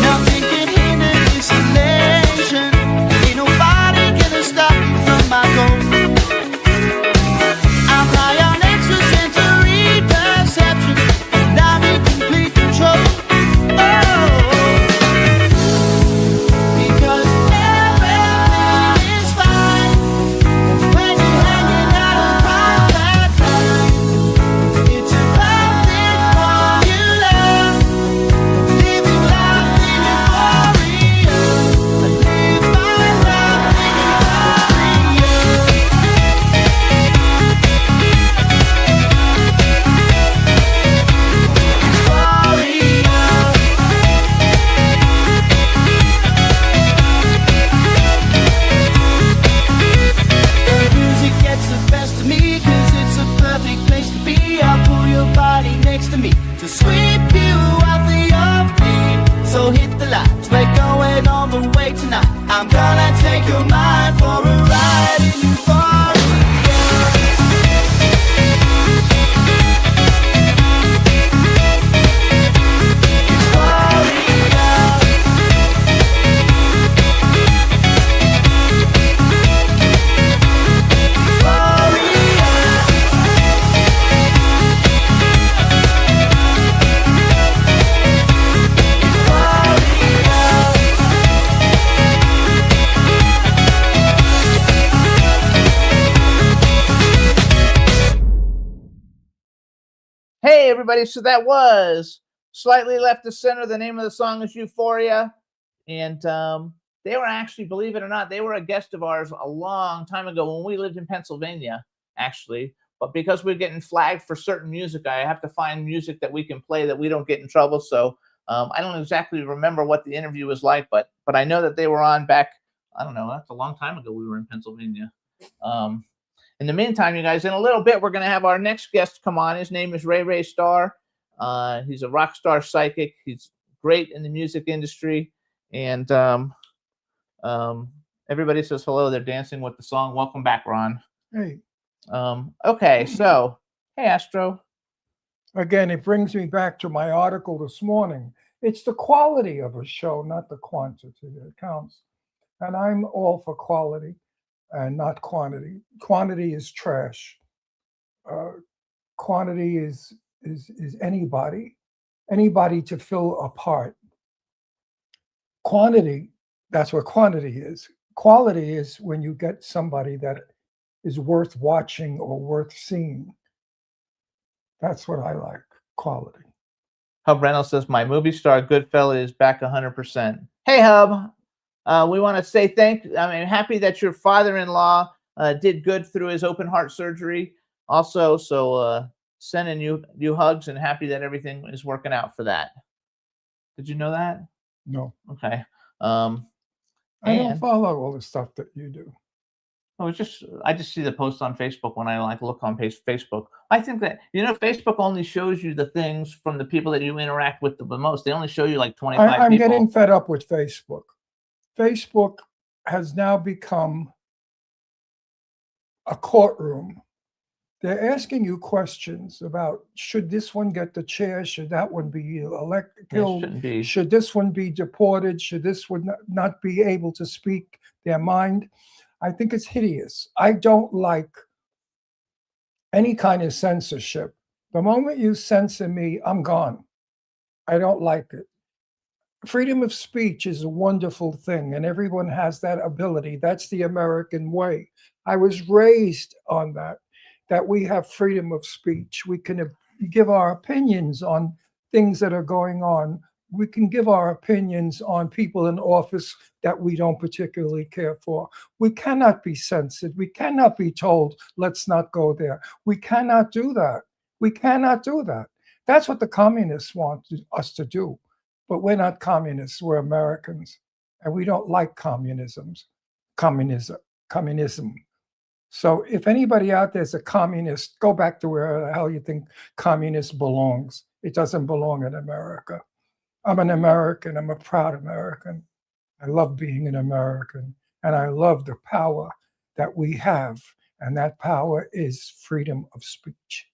Nothing can hinder this elation. Ain't nobody gonna stop me from my goal. I'm high on extrasensory perception, and I'm in complete control. Because everything is fine when you're hanging out around that time. It's a perfect formula, living life in euphoria. I live my life in The music gets the best of me, 'cause it's a perfect place to be. I'll pull your body next to me to sweep you off your feet. So hit the lights, we're going all the way tonight. I'm gonna take your mind for a ride. Hey, everybody. So that was Slightly Left of Center. The name of the song is Euphoria. And they were actually, believe it or not, they were a guest of ours a long time ago when we lived in Pennsylvania, actually. But because we're getting flagged for certain music, I have to find music that we can play that we don't get in trouble. So I don't exactly remember what the interview was like, but I know that they were on back, I don't know, that's a long time ago we were in Pennsylvania. In the meantime, you guys, in a little bit, we're going to have our next guest come on. His name is Ray Starr. He's a rock star psychic. He's great in the music industry. And everybody says hello. They're dancing with the song. Welcome back, Ron. Hey. Okay, so, hey, Astro. Again, it brings me back to my article this morning. It's the quality of a show, not the quantity that counts. And I'm all for quality and not quantity. Quantity is trash. Quantity is anybody to fill a part. Quantity, that's what quantity is. Quality is when you get somebody that is worth watching or worth seeing. That's what I like, quality. Hub Reynolds says, my movie star Goodfella is back 100%. Hey, Hub. We want to say happy that your father-in-law did good through his open heart surgery also. So sending you hugs and happy that everything is working out for that. Did you know that? No. Okay. I don't follow all the stuff that you do. I just see the post on Facebook when I look on Facebook. I think that, Facebook only shows you the things from the people that you interact with the most. They only show you like 25 people. I'm getting fed up with Facebook. Facebook has now become a courtroom. They're asking you questions about, should this one get the chair? Should that one be killed? Should this one be deported? Should this one not be able to speak their mind? I think it's hideous. I don't like any kind of censorship. The moment you censor me, I'm gone. I don't like it. Freedom of speech is a wonderful thing, and everyone has that ability. That's the American way. I was raised on that we have freedom of speech. We can give our opinions on things that are going on. We can give our opinions on people in office that we don't particularly care for. We cannot be censored. We cannot be told, let's not go there. We cannot do that. We cannot do that. That's what the communists want us to do. But we're not communists, we're Americans. And we don't like communism. So if anybody out there is a communist, go back to where the hell you think communist belongs. It doesn't belong in America. I'm an American. I'm a proud American. I love being an American. And I love the power that we have. And that power is freedom of speech.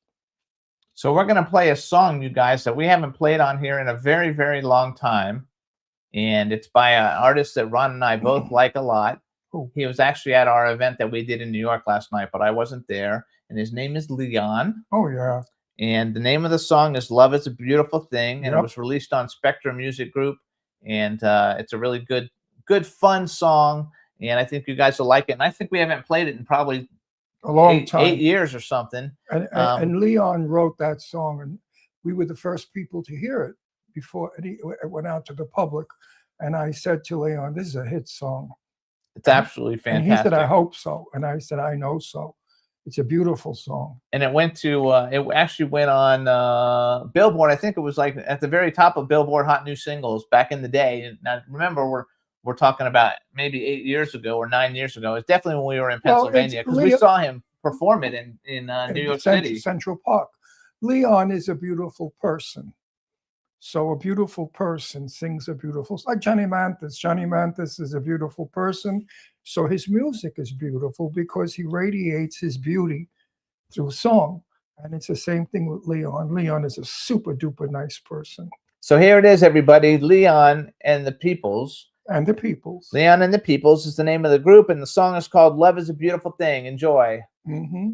So we're going to play a song, you guys, that we haven't played on here in a very, very long time. And it's by an artist that Ron and I both like a lot. He was actually at our event that we did in New York last night, but I wasn't there. And his name is Leon. Oh, yeah. And the name of the song is Love is a Beautiful Thing. And it was released on Spectrum Music Group. And it's a really good, fun song. And I think you guys will like it. And I think we haven't played it in probably a long time, 8 years or something. And Leon wrote that song, and we were the first people to hear it before it went out to the public. And I said to Leon, this is a hit song. It's absolutely fantastic. And he said, I hope so. And I said, I know so. It's a beautiful song. And it went to, it actually went on Billboard. I think it was like at the very top of Billboard Hot New Singles back in the day. And now remember, we're talking about maybe 8 years ago or 9 years ago. It's definitely when we were in Pennsylvania, because we saw him perform it in New York City. Central Park. Leon is a beautiful person. So a beautiful person sings a beautiful, like Johnny Mathis. Johnny Mathis is a beautiful person. So his music is beautiful because he radiates his beauty through song. And it's the same thing with Leon. Leon is a super duper nice person. So here it is, everybody. Leon and the Peoples. And the Peoples. Leon and the Peoples is the name of the group, and the song is called Love is a Beautiful Thing. Enjoy. Mm-hmm.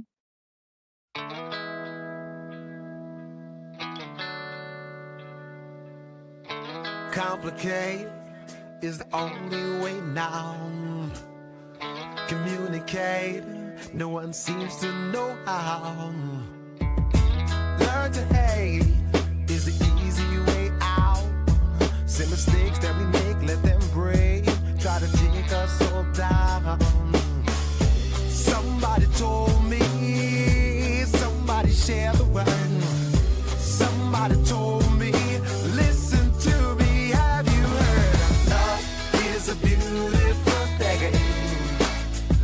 Complicate is the only way now. Communicate, no one seems to know how. Learn to hate Somebody told me, listen to me, have you heard? Love is a beautiful thing.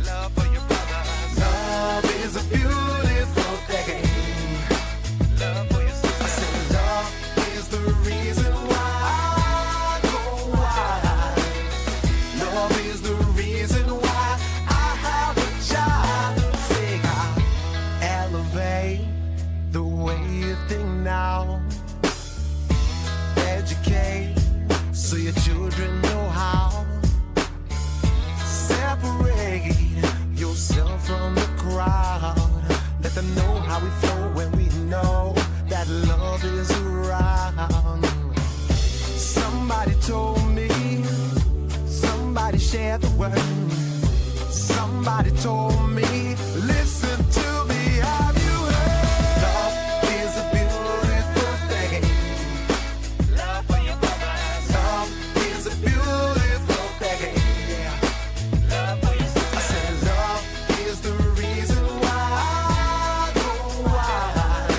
Love for your brother. Love is a beautiful thing. Love for your sister. I said love is the reason why I go wild. Love is the reason why I have a child. Say I elevate the way you think now. Educate so your children know how. Separate yourself from the crowd. Let them know how we flow when we know that love is around. Somebody told me, somebody shared the word. Somebody told me, listen to me, have you heard? Love is a beautiful thing. Love for your brothers. Love is a beautiful thing. Yeah. Love for your sister. I said love is the reason why I go wild.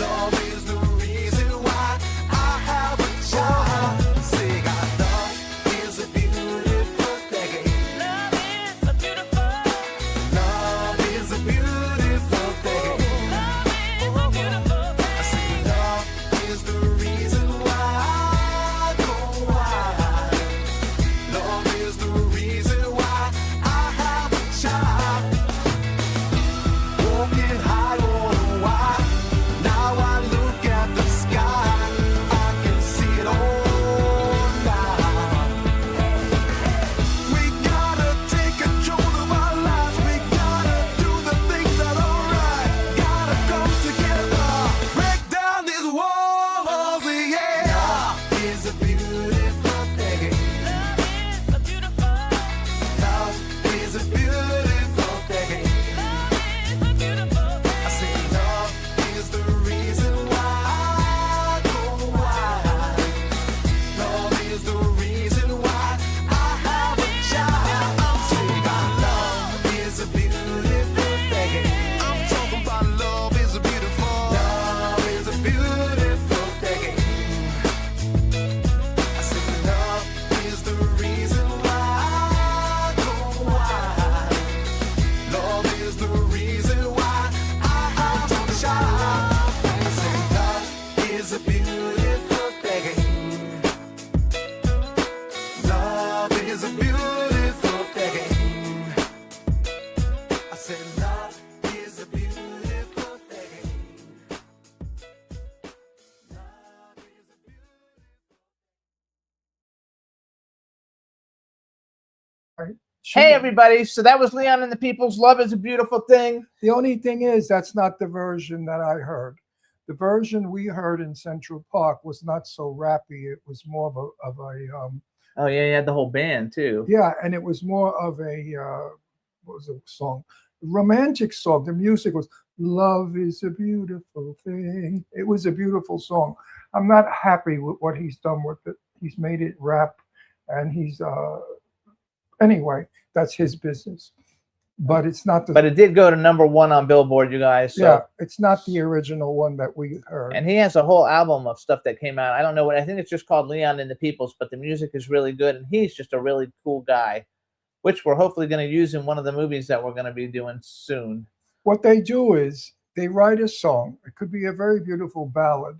Love is the reason why I have a child. Say God, love is a beautiful thing. Love is a beautiful. Love is a beautiful thing. Love is a beautiful thing. I say love is the reason why I go wild. Love is the reason why I have a child. Walking high on a wire. Now I look at the sky. I can see it all now. We gotta take control of our lives. We gotta do the things that are right. Gotta come together. Break down these walls, yeah. Love is a beautiful thing. Love is a beautiful. Love is a beautiful thing. Love is a beautiful thing. I say love is the reason why I go wild. Love is the reason why I have a child. Say God, love is a beautiful thing. I'm talking about love is a beautiful. Love is a beautiful thing. I say love is the reason why I go wild. Love is the reason why I have a child. I say love is a beautiful thing. Love is a beautiful thing. I said love is a beautiful thing. Hey, everybody. So that was Leon and the Peoples. Love is a beautiful thing. The only thing is, that's not the version that I heard. The version we heard in Central Park was not so rappy. It was more of a Oh, yeah, you had the whole band, too. yeah, and it was more of a what was the song? Romantic song. The music was "Love is a beautiful thing." It was a beautiful song. I'm not happy with what he's done with it. He's made it rap, and he's anyway. That's his business. But it's not the. But it did go to #1 on Billboard, you guys. So. Yeah, it's not the original one that we heard. And he has a whole album of stuff that came out. I don't know what, I think it's just called Leon and the Peoples, but the music is really good. And he's just a really cool guy, which we're hopefully going to use in one of the movies that we're going to be doing soon. What they do is they write a song. It could be a very beautiful ballad.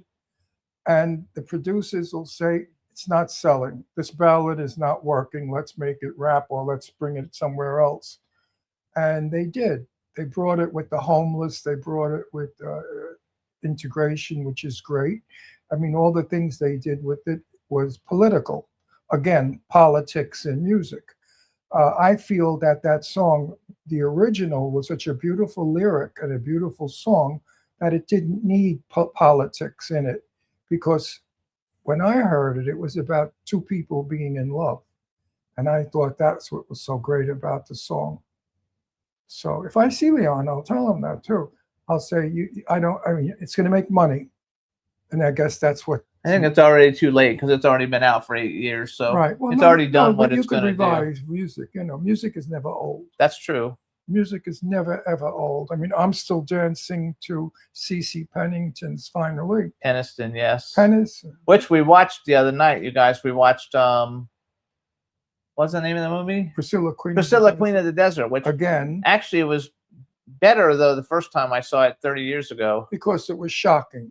And the producers will say, it's not selling. This ballad is not working. Let's make it rap, or let's bring it somewhere else. And they did. They brought it with the homeless. They brought it with integration, which is great. I mean, all the things they did with it was political. Again, politics and music. I feel that that song, the original, was such a beautiful lyric and a beautiful song that it didn't need politics in it. Because when I heard it, it was about two people being in love. And I thought that's what was so great about the song. So if I see Leon, I'll tell him that too. I'll say, I mean, it's going to make money. And I guess that's what. I think it's already too late because it's already been out for 8 years. So right. Well, it's already done what you it's can going to do. revise music. You know, music is never old. That's true. Music is never ever old. I mean, I'm still dancing to C.C. Pennington's Finally. Peniston, yes. Pennington. Which we watched the other night, you guys. We watched what's the name of the movie? Priscilla Queen. Priscilla, Queen of the Desert, which again, actually was better though the first time I saw it 30 years ago. Because it was shocking.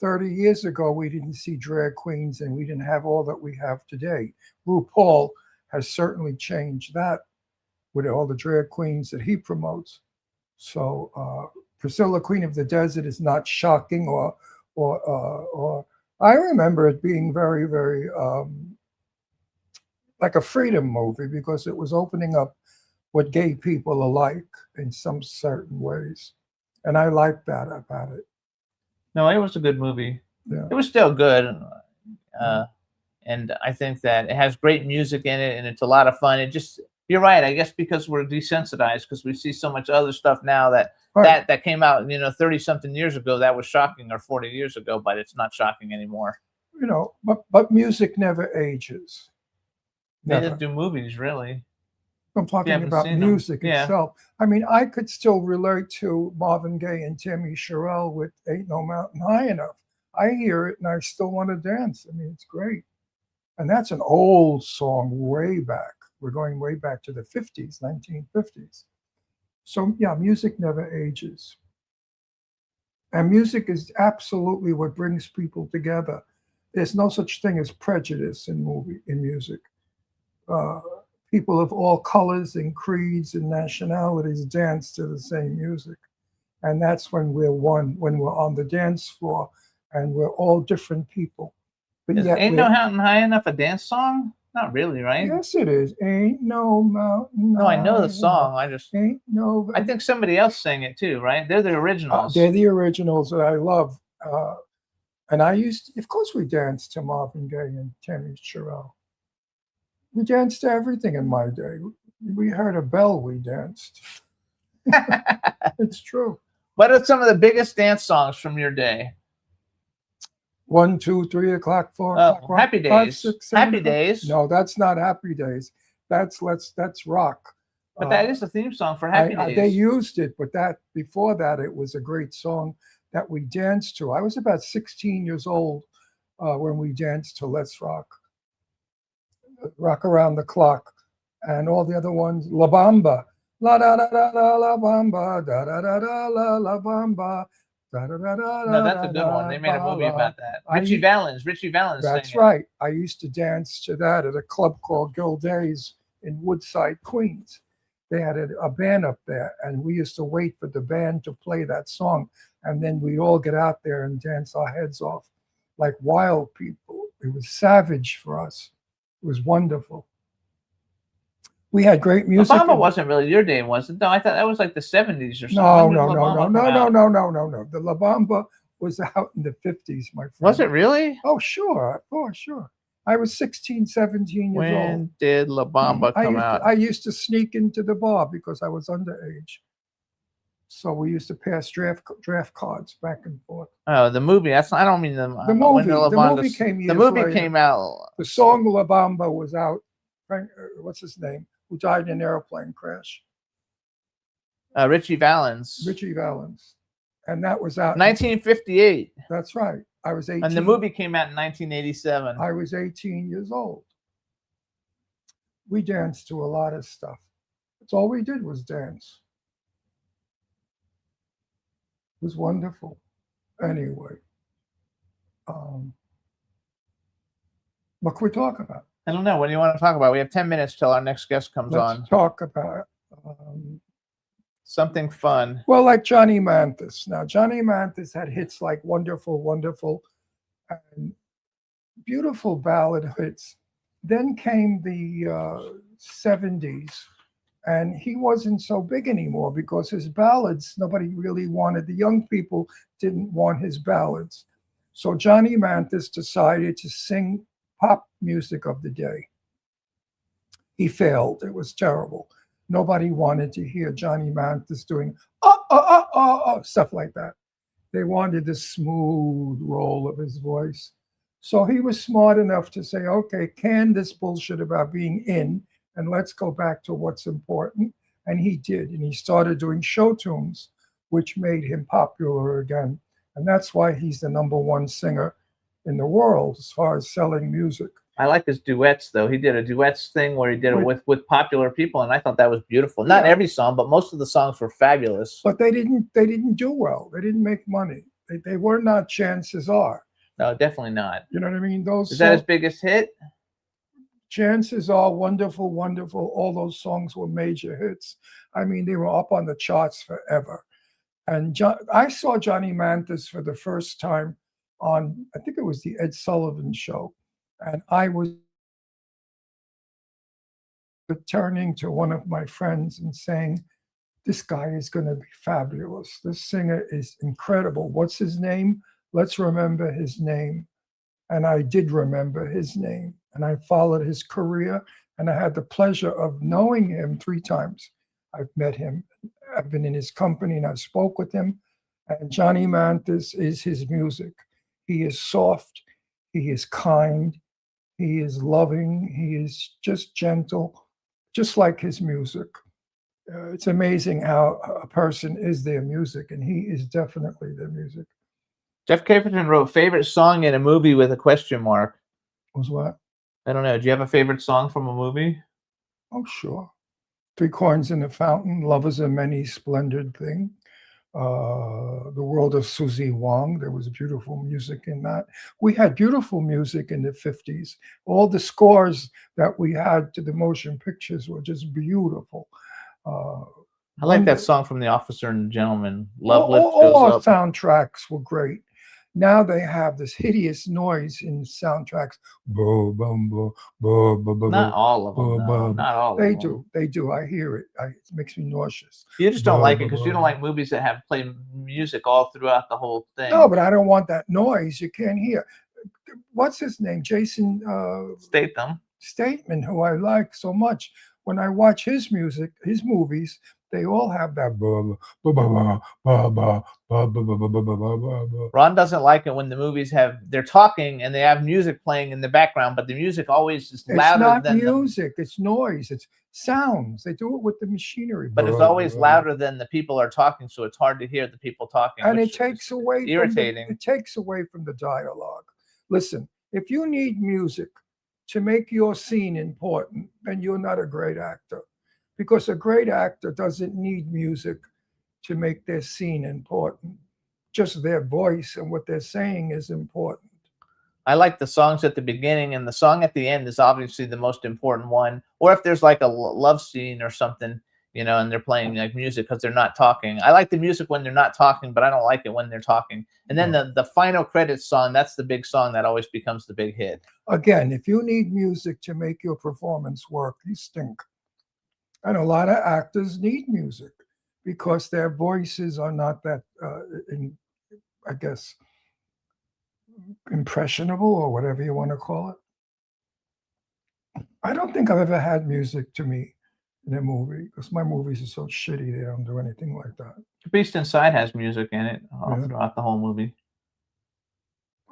30 years ago, we didn't see drag queens and we didn't have all that we have today. RuPaul has certainly changed that with all the drag queens that he promotes. So Priscilla, Queen of the Desert is not shocking or I remember it being very, very like a freedom movie because it was opening up what gay people are like in some certain ways. And I liked that about it. No, it was a good movie. Yeah. It was still good. And I think that it has great music in it and it's a lot of fun. It just, you're right. I guess because we're desensitized because we see so much other stuff now that that came out, 30 something years ago, that was shocking, or 40 years ago, but it's not shocking anymore. But music never ages. They Never. didn't do movies, really. I'm talking haven't about seen them. music Yeah. itself. I mean, I could still relate to Marvin Gaye and Tammy Sherrill with Ain't No Mountain High Enough. I hear it and I still want to dance. I mean, it's great. And that's an old song way back. We're going way back to the 50s, 1950s. So yeah, music never ages. And music is absolutely what brings people together. There's no such thing as prejudice in music. People of all colors and creeds and nationalities dance to the same music. And that's when we're one, when we're on the dance floor and we're all different people. But Is yet Ain't No Mountain High Enough a dance song? Not really, right? yes, it is. Ain't no mountain. No, I know high the song. I just, enough. Ain't no. I think somebody else sang it too, right? They're the originals. They're the originals that I love. And I of course, we danced to Marvin Gaye and Tammy Sherrill. We danced to everything in my day. We heard a bell, we danced. It's true. What are some of the biggest dance songs from your day? 1, 2, 3 o'clock, 4 o'clock. Happy 5, Days. 6, 7 Happy o'clock. Days. No, that's not Happy Days. That's rock. But that is the theme song for Happy Days. They used it, but before that, it was a great song that we danced to. I was about 16 years old when we danced to Let's Rock, Rock Around the Clock, and all the other ones. La Bamba, la da da da da la Bamba, da da da da la la Bamba. Da, da, da, da, No, that's a good one. They made a movie about that. Richie Valens sang That's it. right. I used to dance to that at a club called Gildays in Woodside, Queens. They had a band up there, and we used to wait for the band to play that song, and then we'd all get out there and dance our heads off like wild people. It was savage for us. It was wonderful. We had great music. Obama wasn't really your day, was it? No, I thought that was like the 70s or something. No. When did La Bamba come out? The La Bamba was out in the 50s, my friend. Was it really? Oh, sure. I was 16, 17 years old. When did La Bamba come out? I used to sneak into the bar because I was underage. So we used to pass draft cards back and forth. Oh, the movie. I don't mean the movie. when La The Bamba- movie came The years movie later. came out. The song La Bamba was out. What's his name? Who died in an airplane crash? Richie Valens. Richie Valens. And that was out. 1958. That's right. I was 18. And the movie came out in 1987. I was 18 years old. We danced to a lot of stuff. That's all we did was dance. It was wonderful. Anyway. What can we talk about? I don't know. What do you want to talk about? We have 10 minutes till our next guest comes Let's on. talk about Something fun. well, like Johnny Mathis. Now, Johnny Mathis had hits like Wonderful, Wonderful, and beautiful ballad hits. Then came the 70s, and he wasn't so big anymore because his ballads, nobody really wanted. The young people didn't want his ballads. So Johnny Mathis decided to sing pop music of the day. He failed. It was terrible. Nobody wanted to hear Johnny Mathis doing stuff like that. They wanted the smooth roll of his voice. So he was smart enough to say, okay, can this bullshit about being in, and let's go back to what's important. And he did. And he started doing show tunes, which made him popular again. And that's why he's the #1 singer in the world as far as selling music. I like his duets though. He did a duets thing where he did it with popular people, and I thought that was beautiful. Not Yeah. every song, but most of the songs were fabulous. But they didn't do well. They didn't make money. They were not Chances Are. No, definitely not. You know what I mean? Those Is that his biggest hit? Chances Are, Wonderful, Wonderful, all those songs were major hits. I mean, they were up on the charts forever. And I saw Johnny Mathis for the first time on, I think it was the Ed Sullivan Show. And I was turning to one of my friends and saying, this guy is going to be fabulous. This singer is incredible. What's his name? Let's remember his name. And I did remember his name. And I followed his career. And I had the pleasure of knowing him 3 times. I've met him. I've been in his company and I spoke with him. And Johnny Mathis is his music. He is soft. He is kind. He is loving. He is just gentle, just like his music. It's amazing how a person is their music, and he is definitely their music. Jeff Caperton wrote favorite song in a movie with a question mark. Was what? I don't know. Do you have a favorite song from a movie? Oh, sure. 3 Coins in the Fountain, Love is a Many Splendid Thing. The World of Susie Wong, there was beautiful music in that. We had beautiful music in the 50s. All the scores that we had to the motion pictures were just beautiful. I like that song from The Officer and the Gentleman. Love all, Lift all our Goes Up. soundtracks were great. Now they have this hideous noise in soundtracks. Not all of them. No, not all They of them. do. I hear it. It makes me nauseous. You just don't like it because you don't like movies that have play music all throughout the whole thing. No, but I don't want that noise. You can't hear. What's his name? Jason Statham, who I like so much. When I watch his music, his movies, they all have that. Ron doesn't like it when the movies they're talking and they have music playing in the background, but the music always is louder it's not than music. It's noise. It's sounds. They do it with the machinery. but it's always louder than the people are talking, so it's hard to hear the people talking. And which it takes away irritating. it takes away from the dialogue. Listen, if you need music to make your scene important, then you're not a great actor. Because a great actor doesn't need music to make their scene important. Just their voice and what they're saying is important. I like the songs at the beginning, and the song at the end is obviously the most important one. Or if there's like a love scene or something, and they're playing like music because they're not talking. I like the music when they're not talking, but I don't like it when they're talking. And then the final credits song, that's the big song that always becomes the big hit. Again, if you need music to make your performance work, you stink. And a lot of actors need music because their voices are not that, I guess, impressionable or whatever you want to call it. I don't think I've ever had music to me in a movie because my movies are so shitty, they don't do anything like that. The Beast Inside has music in it all Yeah. throughout the whole movie.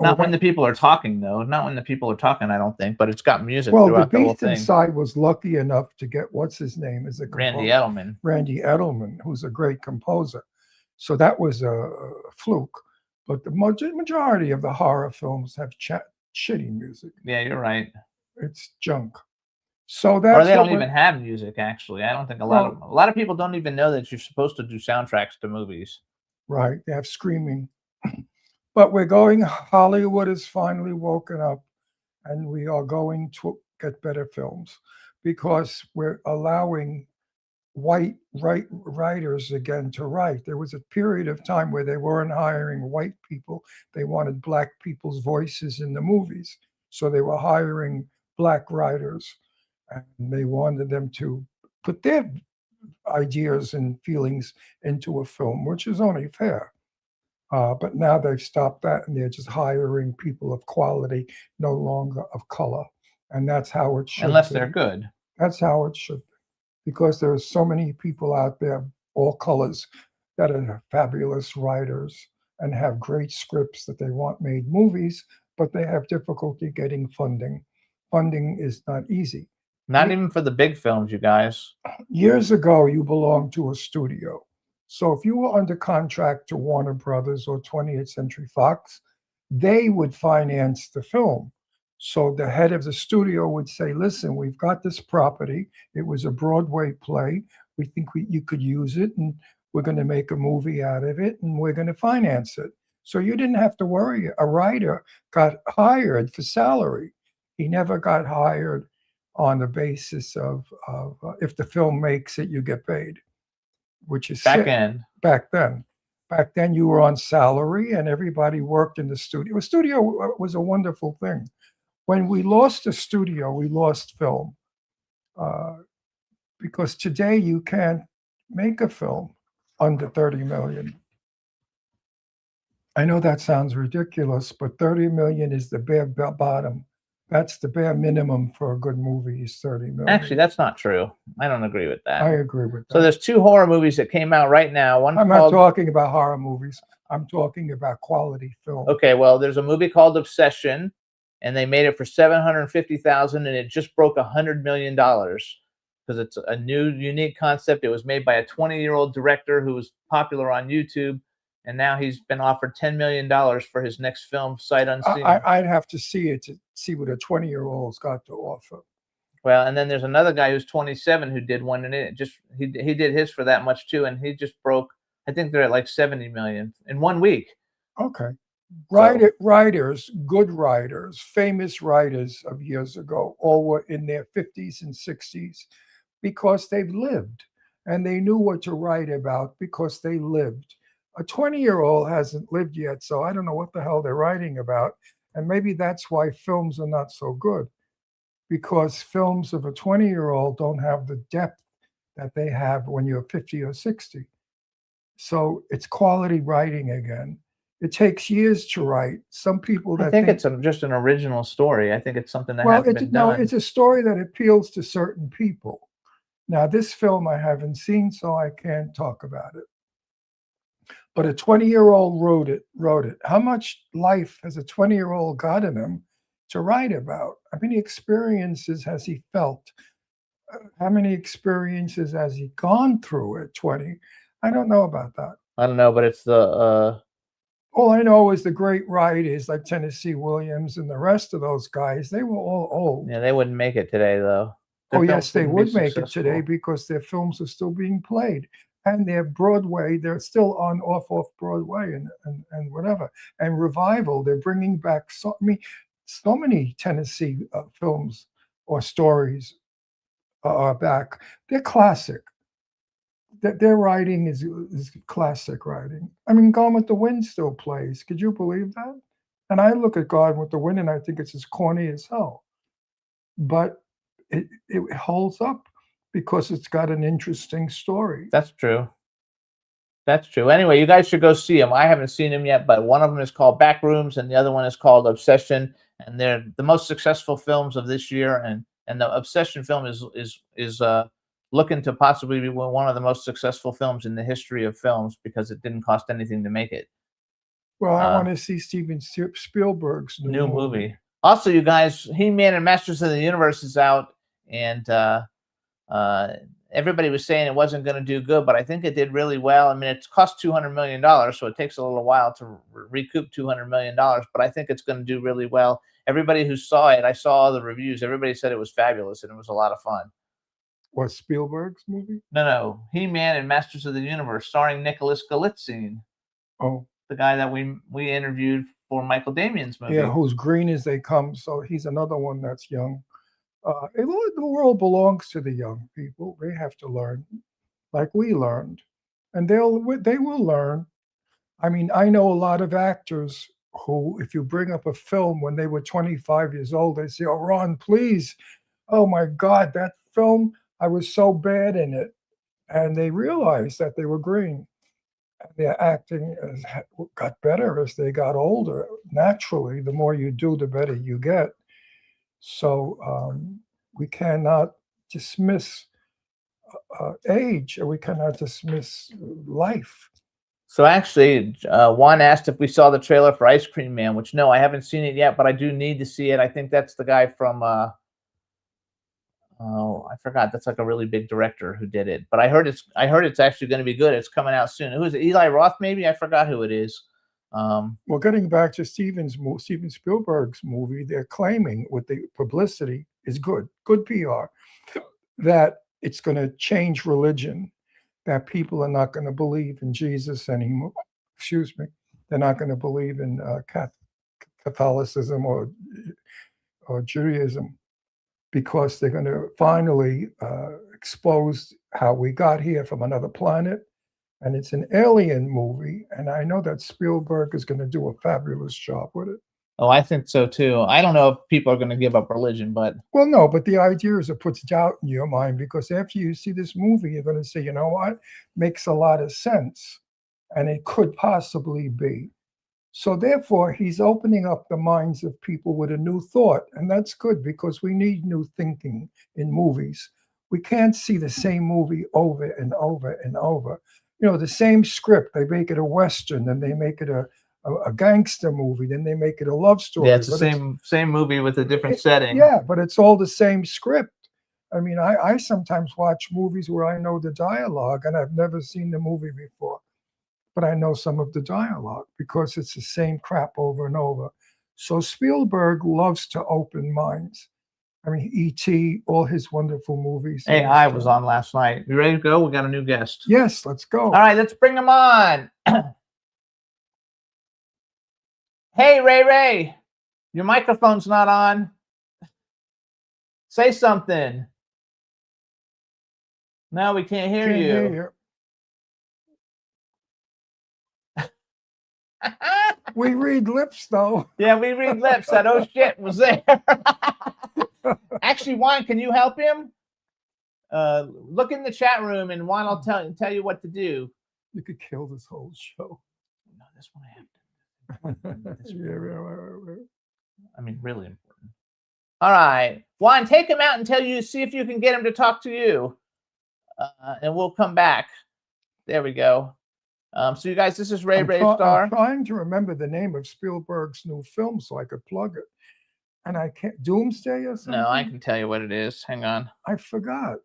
Oh, Not when the people are talking, though. Not when the people are talking, I don't think. But it's got music Well, The throughout the whole Beast thing. Inside was lucky enough to get, what's his name? Is it Randy Edelman. Randy Edelman, who's a great composer. So that was a fluke. But the majority of the horror films have shitty music. Yeah, you're right. It's junk. So that's Or they what don't even have music. Actually, I don't think a lot of people don't even know that you're supposed to do soundtracks to movies. Right, they have screaming. But we're going, Hollywood has finally woken up and we are going to get better films because we're allowing white writers again to write. There was a period of time where they weren't hiring white people. They wanted black people's voices in the movies. So they were hiring black writers and they wanted them to put their ideas and feelings into a film, which is only fair. But now they've stopped that and they're just hiring people of quality, no longer of color. And that's how it should Unless be. they're good. That's how it should be. Because there are so many people out there, all colors, that are fabulous writers and have great scripts that they want made movies, but they have difficulty getting funding. Funding is not easy. Not even for the big films, you guys. Years ago, you belonged to a studio. So if you were under contract to Warner Brothers or 20th Century Fox, they would finance the film. So the head of the studio would say, listen, we've got this property. It was a Broadway play. We think you could use it, and we're going to make a movie out of it, and we're going to finance it. So you didn't have to worry. A writer got hired for salary. He never got hired on the basis of if the film makes it, you get paid, which is Back sick. end. Back then. Back then, you were on salary, and everybody worked in the studio. A studio was a wonderful thing. When we lost the studio, we lost film. Because today you can't make a film under 30 million. I know that sounds ridiculous, but 30 million is the bare bottom. That's the bare minimum for a good movie is 30 million. Actually, that's not true. I don't agree with that. I agree with that. So there's 2 horror movies that came out right now. One I'm not called, talking about horror movies. I'm talking about quality film. okay, well, there's a movie called Obsession, and they made it for $750,000, and it just broke $100 million because it's a new, unique concept. It was made by a 20-year-old director who was popular on YouTube, and now he's been offered $10 million for his next film, Sight Unseen. I'd have to see it to see what a 20-year-old's got to offer. Well, and then there's another guy who's 27 who did one, and it just he did his for that much too, and he just broke. I think they're at like 70 million in 1 week. Okay. Writers, good writers, famous writers of years ago, all were in their 50s and 60s because they've lived and they knew what to write about because they lived. A 20-year-old hasn't lived yet, so I don't know what the hell they're writing about. And maybe that's why films are not so good, because films of a 20-year-old don't have the depth that they have when you're 50 or 60. So it's quality writing again. It takes years to write. Some people that I think it's just an original story. I think it's something that well, hasn't been done. it's a story that appeals to certain people. Now, this film I haven't seen, so I can't talk about it. But a 20-year-old wrote it. How much life has a 20-year-old got in him to write about? How many experiences has he felt? How many experiences has he gone through at 20? I don't know about that. I don't know, but it's the all I know is the great writers like Tennessee Williams and the rest of those guys, they were all old. yeah, they wouldn't make it today though. Their Oh, films yes, they wouldn't be would make it today successful. because their films are still being played. And they're Broadway, they're still on off Broadway and whatever. And revival, they're bringing back so many Tennessee films or stories are back. They're classic. Their writing is classic writing. I mean, Gone with the Wind still plays. Could you believe that? And I look at Gone with the Wind and I think it's as corny as hell. But it holds up because it's got an interesting story. That's true. That's true. Anyway, you guys should go see them. I haven't seen them yet, but one of them is called Backrooms and the other one is called Obsession. And they're the most successful films of this year. And the Obsession film is looking to possibly be one of the most successful films in the history of films because it didn't cost anything to make it. Well, I want to see Steven Spielberg's New movie. Also, you guys, He-Man and Masters of the Universe is out, and everybody was saying it wasn't going to do good, but I think it did really well. I mean, it's cost $200 million, so it takes a little while to recoup $200 million, but I think it's going to do really well. Everybody who saw it, I saw all the reviews, everybody said it was fabulous, and it was a lot of fun. What, Spielberg's movie? No. He-Man and Masters of the Universe, starring Nicholas Galitzine. Oh. The guy that we interviewed for Michael Damian's movie. Yeah, who's green as they come. So he's another one that's young. The world belongs to the young people. They have to learn like we learned. And they will learn. I mean, I know a lot of actors who, if you bring up a film when they were 25 years old, they say, oh, Ron, please. Oh, my God, that film, I was so bad in it. And they realized that they were green. And their acting got better as they got older. Naturally, the more you do, the better you get. So we cannot dismiss age, or we cannot dismiss life. So actually, Juan asked if we saw the trailer for Ice Cream Man, which no, I haven't seen it yet, but I do need to see it. I think that's the guy from Oh, I forgot. That's like a really big director who did it. But I heard it's actually going to be good. It's coming out soon. Who is it? Eli Roth, maybe? I forgot who it is. Well, getting back to Steven Spielberg's movie, they're claiming with the publicity is good PR, that it's going to change religion, that people are not going to believe in Jesus anymore. Excuse me. They're not going to believe in Catholicism or Judaism, because they're going to finally expose how we got here from another planet. And it's an alien movie. And I know that Spielberg is going to do a fabulous job with it. Oh, I think so too. I don't know if people are going to give up religion, but Well, no, but the idea is it puts doubt in your mind, because after you see this movie, you're going to say, you know what, makes a lot of sense. And it could possibly be. So therefore, he's opening up the minds of people with a new thought. And that's good, because we need new thinking in movies. We can't see the same movie over and over and over. You know, the same script, they make it a Western, then they make it a gangster movie, then they make it a love story. yeah, it's the But same movie with a different setting. yeah, but it's all the same script. I mean, I sometimes watch movies where I know the dialogue and I've never seen the movie before, but I know some of the dialogue because it's the same crap over and over. So Spielberg loves to open minds. I mean, E.T., all his wonderful movies. Hey, I was on last night. You ready to go? We got a new guest. Yes, let's go. All right, let's bring him on. Hey, Ray, your microphone's not on. Say something. No, we can't hear Can't you. hear you. We read lips, though. Yeah, we read lips. That oh shit was there. Actually, Juan, can you help him? Look in the chat room, and Juan will tell you what to do. You could kill this whole show. No, this one I have to. I mean, really important. All right, Juan, take him out and see if you can get him to talk to you, and we'll come back. There we go. So you guys, this is Ray Star. I'm trying to remember the name of Spielberg's new film so I could plug it, and I can't. Doomsday or something? No, I can tell you what it is. Hang on. I forgot.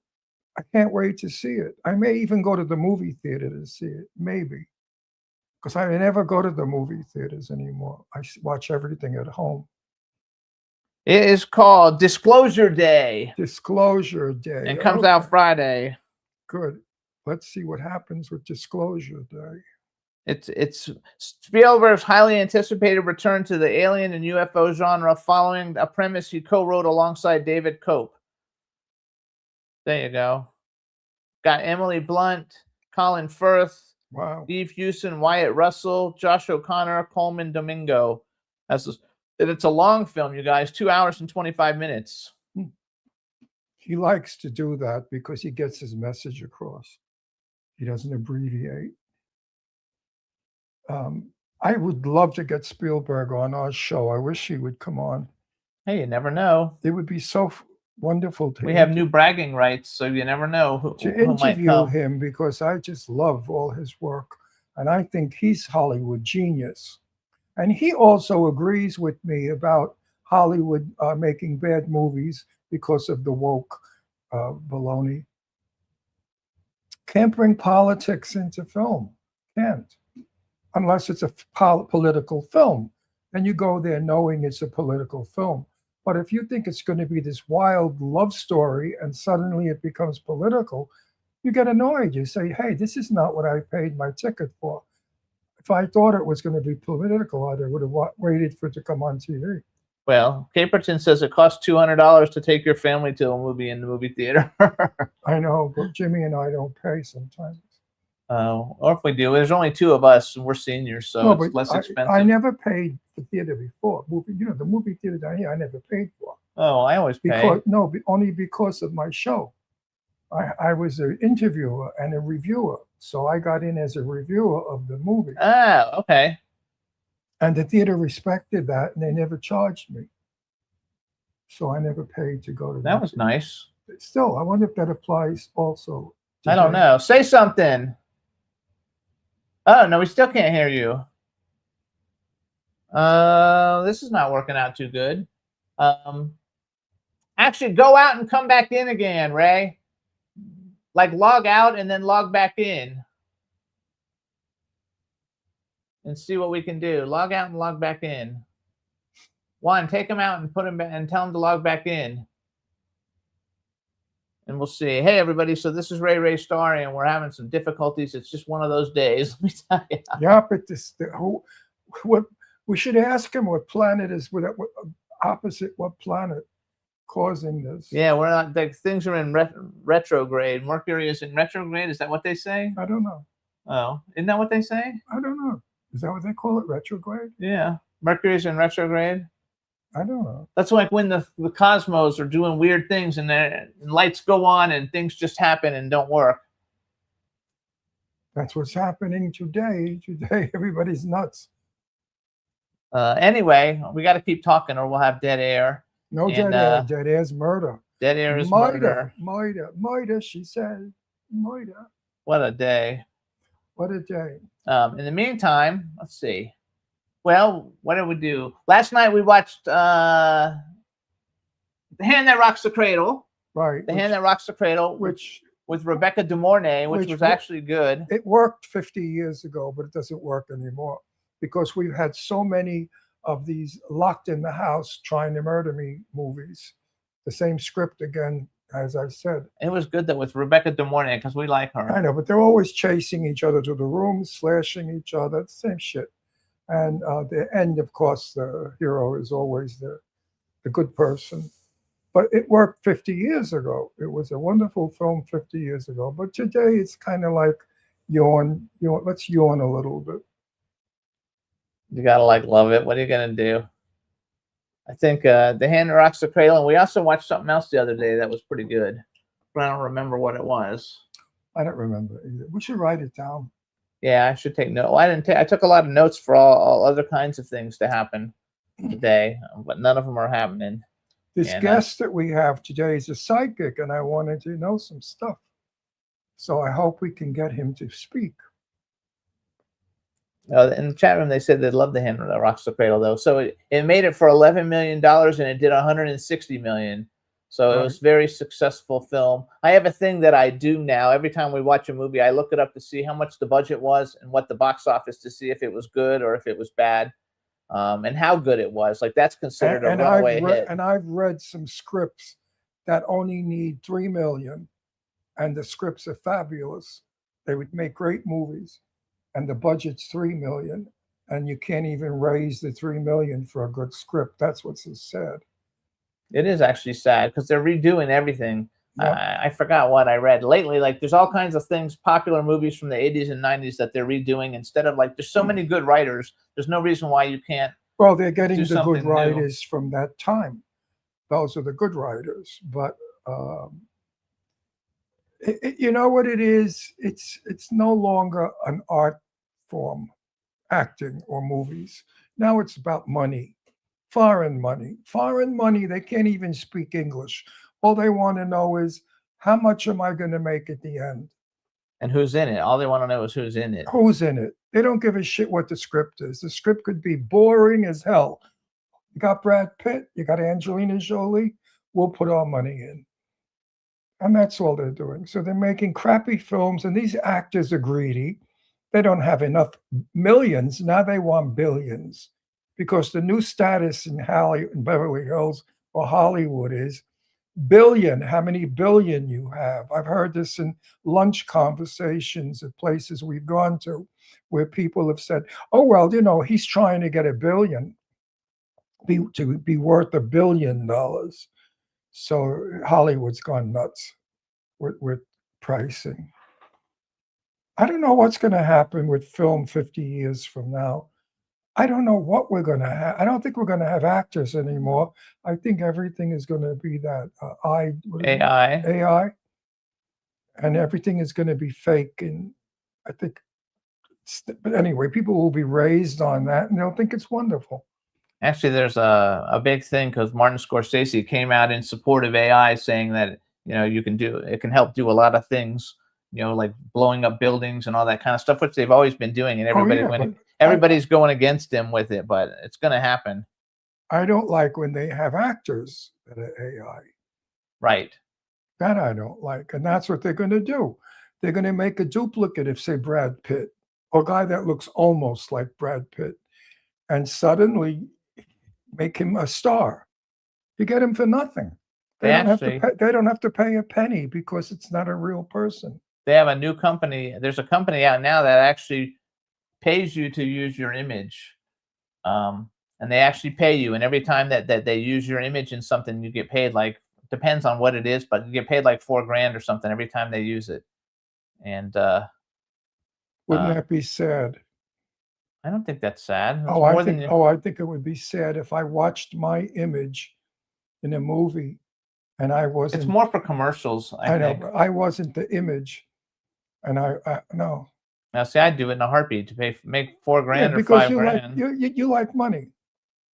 I can't wait to see it. I may even go to the movie theater to see it. Maybe. Because I never go to the movie theaters anymore. I watch everything at home. It is called Disclosure Day. Disclosure Day. It comes out Friday. Good. Let's see what happens with Disclosure Day. It's Spielberg's highly anticipated return to the alien and UFO genre, following a premise he co-wrote alongside David Cope. There you go. Got Emily Blunt, Colin Firth, wow, Steve Houston, Wyatt Russell, Josh O'Connor, Coleman Domingo. It's a long film, you guys. 2 hours and 25 minutes. He likes to do that because he gets his message across. He doesn't abbreviate. I would love to get Spielberg on our show. I wish he would come on. Hey, you never know. It would be so wonderful to We have new bragging rights, so you never know who might interview come. him, because I just love all his work, and I think he's Hollywood genius. And he also agrees with me about Hollywood making bad movies because of the woke baloney. Can't bring politics into film. Can't. Unless it's a political film. Then you go there knowing it's a political film. But if you think it's going to be this wild love story and suddenly it becomes political, you get annoyed. You say, hey, this is not what I paid my ticket for. If I thought it was going to be political, I would have waited for it to come on TV. Well, Caperton says it costs $200 to take your family to a movie in the movie theater. I know, but Jimmy and I don't pay sometimes. Or if we do, there's only two of us, and we're seniors, so No, it's but less expensive. I never paid the theater before. The movie theater down here, I never paid for. Oh, I always pay. Only because of my show. I was an interviewer and a reviewer, so I got in as a reviewer of the movie. Ah, okay. And the theater respected that, and they never charged me. So I never paid to go to That was nice. Still, I wonder if that applies also. I don't know. Say something. Oh, no, we still can't hear you. This is not working out too good. Actually, go out and come back in again, Ray. Like log out and then log back in. And see what we can do. Log out and log back in. Juan, take him out and put him back and tell him to log back in. And we'll see. Hey, everybody. So this is Ray Starry, and we're having some difficulties. It's just one of those days. Let me tell you. Yeah, but what we should ask him what planet is opposite what planet causing this. Yeah, we're not. Like, things are in retrograde. Mercury is in retrograde. Is that what they say? I don't know. Oh, isn't that what they say? I don't know. Is that what they call it? Retrograde? Yeah, Mercury's in retrograde. I don't know. That's like when the cosmos are doing weird things and lights go on and things just happen and don't work. That's what's happening today. Today, everybody's nuts. Anyway, we got to keep talking or we'll have dead air. No And, dead air. Dead air's murder. Dead air is murder. Murder, she said. Murder. What a day. What a day. In the meantime, let's see. Well, what did we do? Last night we watched The Hand That Rocks the Cradle. Right. The Hand That Rocks the Cradle, Which with Rebecca De Mornay, which was actually good. it worked 50 years ago, but it doesn't work anymore because we've had so many of these locked in the house trying to murder me movies. The same script again, as I said. It was good though with Rebecca De Mornay because we like her. I know, but they're always chasing each other to the room, slashing each other, same shit. And the end, of course, the hero is always the good person. But it worked 50 years ago. It was a wonderful film 50 years ago. But today it's kind of like yawn. Let's yawn a little bit. You gotta love it. What are you gonna do? I think The Hand That Rocks the Cradle, and we also watched something else the other day that was pretty good. But I don't remember what it was. I don't remember either. We should write it down. Yeah, I should take note. Well, I didn't take. I took a lot of notes for all other kinds of things to happen today, but none of them are happening. This guest that we have today is a psychic, and I wanted to know some stuff. So I hope we can get him to speak. In the chat room, they said they love The Hand That Rocks the Cradle, though. So it made it for $11 million, and it did $160 million. So it was a very successful film. I have a thing that I do now. Every time we watch a movie, I look it up to see how much the budget was and what the box office to see if it was good or if it was bad, and how good it was. Like that's considered a runaway hit. And I've read some scripts that only need 3 million, and the scripts are fabulous. They would make great movies, and the budget's 3 million, and you can't even raise the 3 million for a good script. That's what's so sad. It is actually sad because they're redoing everything. Yep. I forgot what I read lately. Like there's all kinds of things, popular movies from the 80s and 90s that they're redoing instead of like, there's so many good writers. There's no reason why you can't. Well, they're getting do the good something new. writers from that time. Those are the good writers. But you know what it is? It's no longer an art form, acting or movies. Now it's about money. Foreign money. They can't even speak English. All they want to know is how much am I going to make at the end? And who's in it? All they want to know is who's in it. Who's in it? They don't give a shit what the script is. The script could be boring as hell. You got Brad Pitt, you got Angelina Jolie, we'll put our money in. And that's all they're doing. So they're making crappy films, and these actors are greedy. They don't have enough millions. Now they want billions. Because the new status in Beverly Hills or Hollywood is billion. How many billion you have? I've heard this in lunch conversations at places we've gone to where people have said, oh, well, he's trying to get $1 billion to be worth $1 billion. So Hollywood's gone nuts with pricing. I don't know what's going to happen with film 50 years from now. I don't know what we're going to have. I don't think we're going to have actors anymore. I think everything is going to be that AI. And everything is going to be fake. And I think, but anyway, people will be raised on that and they'll think it's wonderful. Actually, there's a big thing because Martin Scorsese came out in support of AI saying that, it can help do a lot of things, like blowing up buildings and all that kind of stuff, which they've always been doing. And everybody's going against him with it, but it's going to happen. I don't like when they have actors that are AI. Right. That I don't like. And that's what they're going to do. They're going to make a duplicate of, say, Brad Pitt, or a guy that looks almost like Brad Pitt, and suddenly make him a star. You get him for nothing. They don't have to pay a penny because it's not a real person. They have a new company. There's a company out now that actually pays you to use your image. And they actually pay you. And every time that they use your image in something, you get paid, like, depends on what it is, but you get paid like $4,000 or something every time they use it. And wouldn't that be sad? I don't think that's sad. It's I think it would be sad if I watched my image in a movie and I wasn't. It's more for commercials. I think. know, but I wasn't the image, and I no. Now, see, I'd do it in a heartbeat to make $4,000 or because $5,000. you like money.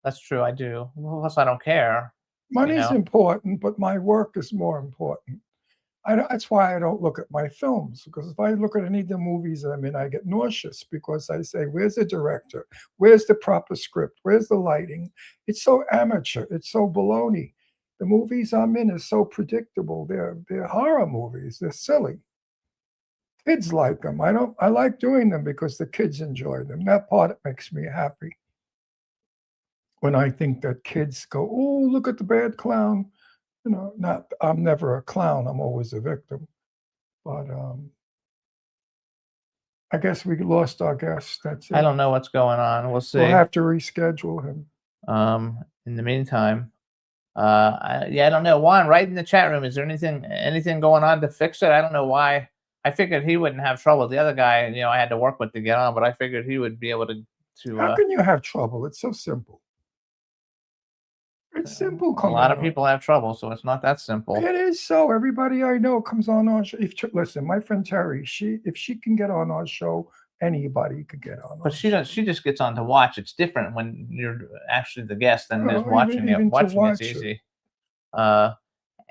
That's true. I do. Well, plus, I don't care. Money's important, but my work is more important. That's why I don't look at my films, because if I look at any of the movies I'm in, I get nauseous because I say, where's the director? Where's the proper script? Where's the lighting? It's so amateur. It's so baloney. The movies I'm in are so predictable. They're horror movies. They're silly. Kids like them. I like doing them because the kids enjoy them. That part makes me happy. When I think that kids go, oh, look at the bad clown. You know, I'm never a clown. I'm always a victim. But I guess we lost our guest. That's it. I don't know what's going on. We'll see. We'll have to reschedule him. In the meantime, I don't know. Juan, right in the chat room, is there anything going on to fix it? I don't know why. I figured he wouldn't have trouble. The other guy, I had to work with to get on, but I figured he would be able to. How can you have trouble? It's so simple. It's simple. A lot of people have trouble, so it's not that simple. It is so. Everybody I know comes on our show. Listen, my friend Terry, if she can get on our show, anybody could get on. But she just gets on to watch. It's different when you're actually the guest than just watching it. Watching it's easy.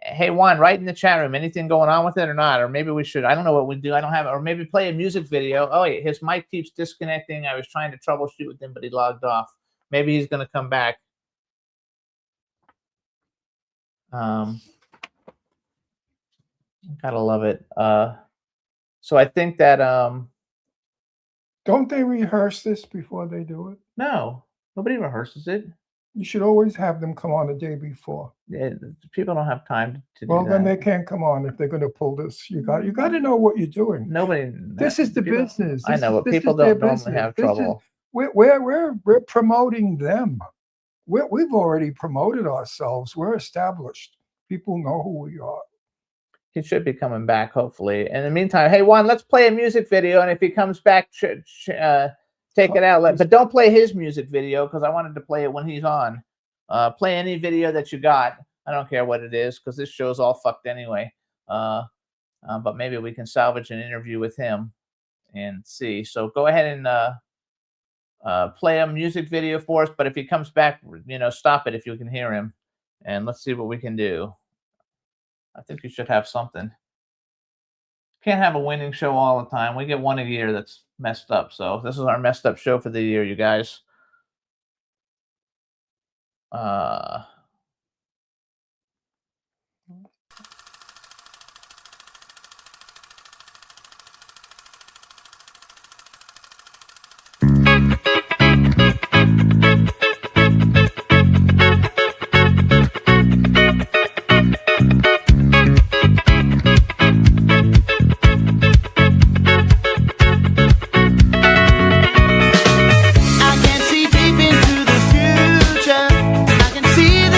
Hey Juan, right in the chat room, anything going on with it or not? Or maybe we should. I don't know what we do. I don't have it. Or maybe play a music video. Oh, yeah, his mic keeps disconnecting. I was trying to troubleshoot with him, but he logged off. Maybe he's going to come back. Gotta love it. So I think that don't they rehearse this before they do it? No, nobody rehearses it. You should always have them come on the day before. Yeah, people don't have time to do well, that. Then they can't come on if they're going to pull this. You got to know what you're doing. Nobody. This is the business. I know, but people don't normally have trouble. We're promoting them. We've already promoted ourselves. We're established. People know who we are. He should be coming back, hopefully. In the meantime, hey, Juan, let's play a music video. And if he comes back, take it out. But don't play his music video because I wanted to play it when he's on. Play any video that you got. I don't care what it is because this show's all fucked anyway. But maybe we can salvage an interview with him and see. So go ahead and play a music video for us. But if he comes back, stop it if you can hear him. And let's see what we can do. I think you should have something. Can't have a winning show all the time. We get one a year that's messed up. So this is our messed up show for the year, you guys. I can see deep into the future. I can see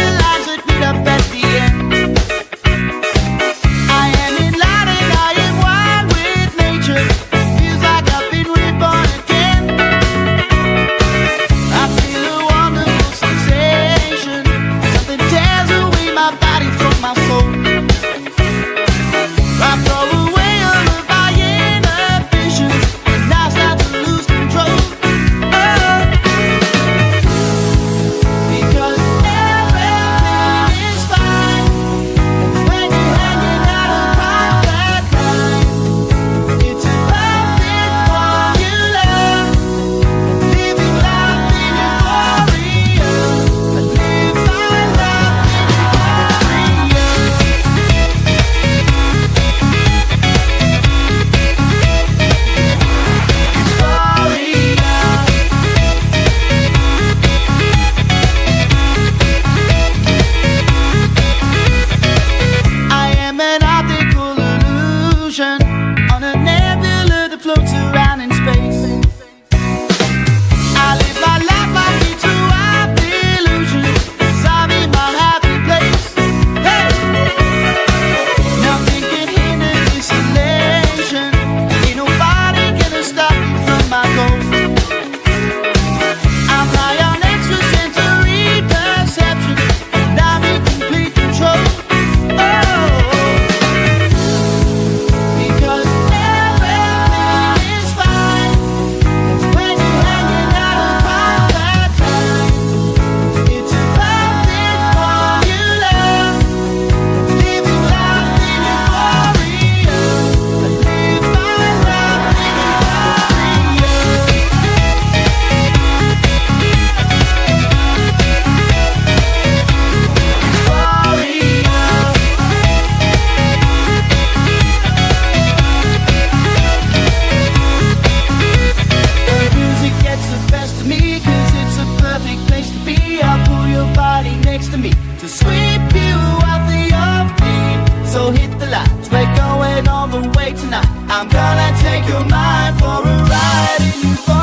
to sweep you off your feet. So hit the lights, we're going all the way tonight. I'm gonna take your mind for a ride in euphoria.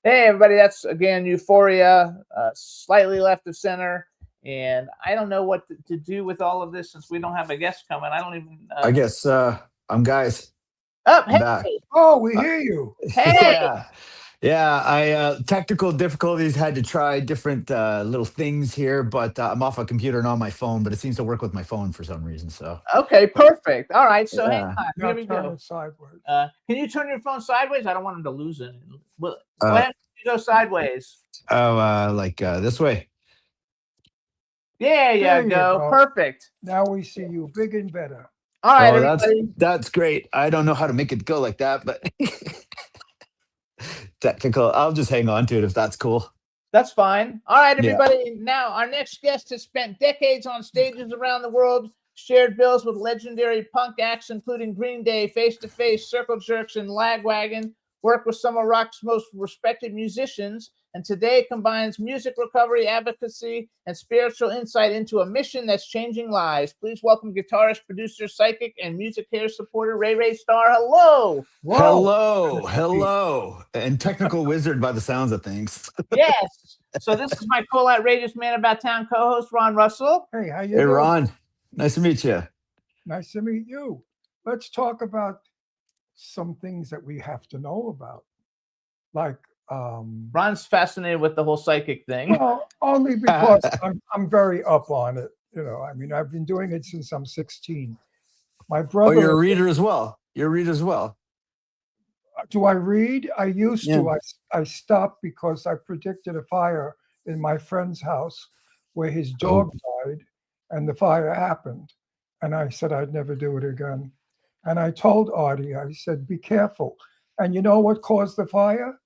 Hey, everybody, that's again Euphoria, slightly left of center. And I don't know what to do with all of this since we don't have a guest coming. I don't even. I guess I'm guys. Up, I'm back. Oh, we hear you. Hey. Yeah. I technical difficulties, had to try different little things here, but I'm off a computer and on my phone, but it seems to work with my phone for some reason. So Okay, perfect. All right, so hang Yeah. on. Now Here we turn go. it sideways. Can you turn your phone sideways? I don't want him to lose it. Well, Uh, go ahead. You go sideways. like this way. There you There you go. go. Perfect. Now we see you big and better. All right, Oh, everybody. that's great. I don't know how to make it go like that, but technical. I'll just hang on to it if that's cool. That's fine. All right, Yeah. everybody. Now, our next guest has spent decades on stages around the world, shared bills with legendary punk acts, including Green Day, Face to Face, Circle Jerks, and Lagwagon, worked with some of rock's most respected musicians, and today combines music recovery, advocacy, and spiritual insight into a mission that's changing lives. Please welcome guitarist, producer, psychic, and music care supporter, Ray Ray Starr. Hello. Hello, and technical wizard by the sounds of things. Yes. So this is my cool, outrageous man about town co-host, Ron Russell. Hey, how you Hey, doing? Ron, nice to meet you. Nice to meet you. Let's talk about some things that we have to know about, like Ron's fascinated with the whole psychic thing. well, only because I'm very up on it. You know, I mean, I've been doing it since I'm 16. My Oh, brother. you're a reader as well. You're a reader as well. Do I read? I used Yeah. to. I stopped because I predicted a fire in my friend's house where his dog died, and the fire happened. And I said I'd never do it again. And I told Artie, I said, be careful. And you know what caused the fire?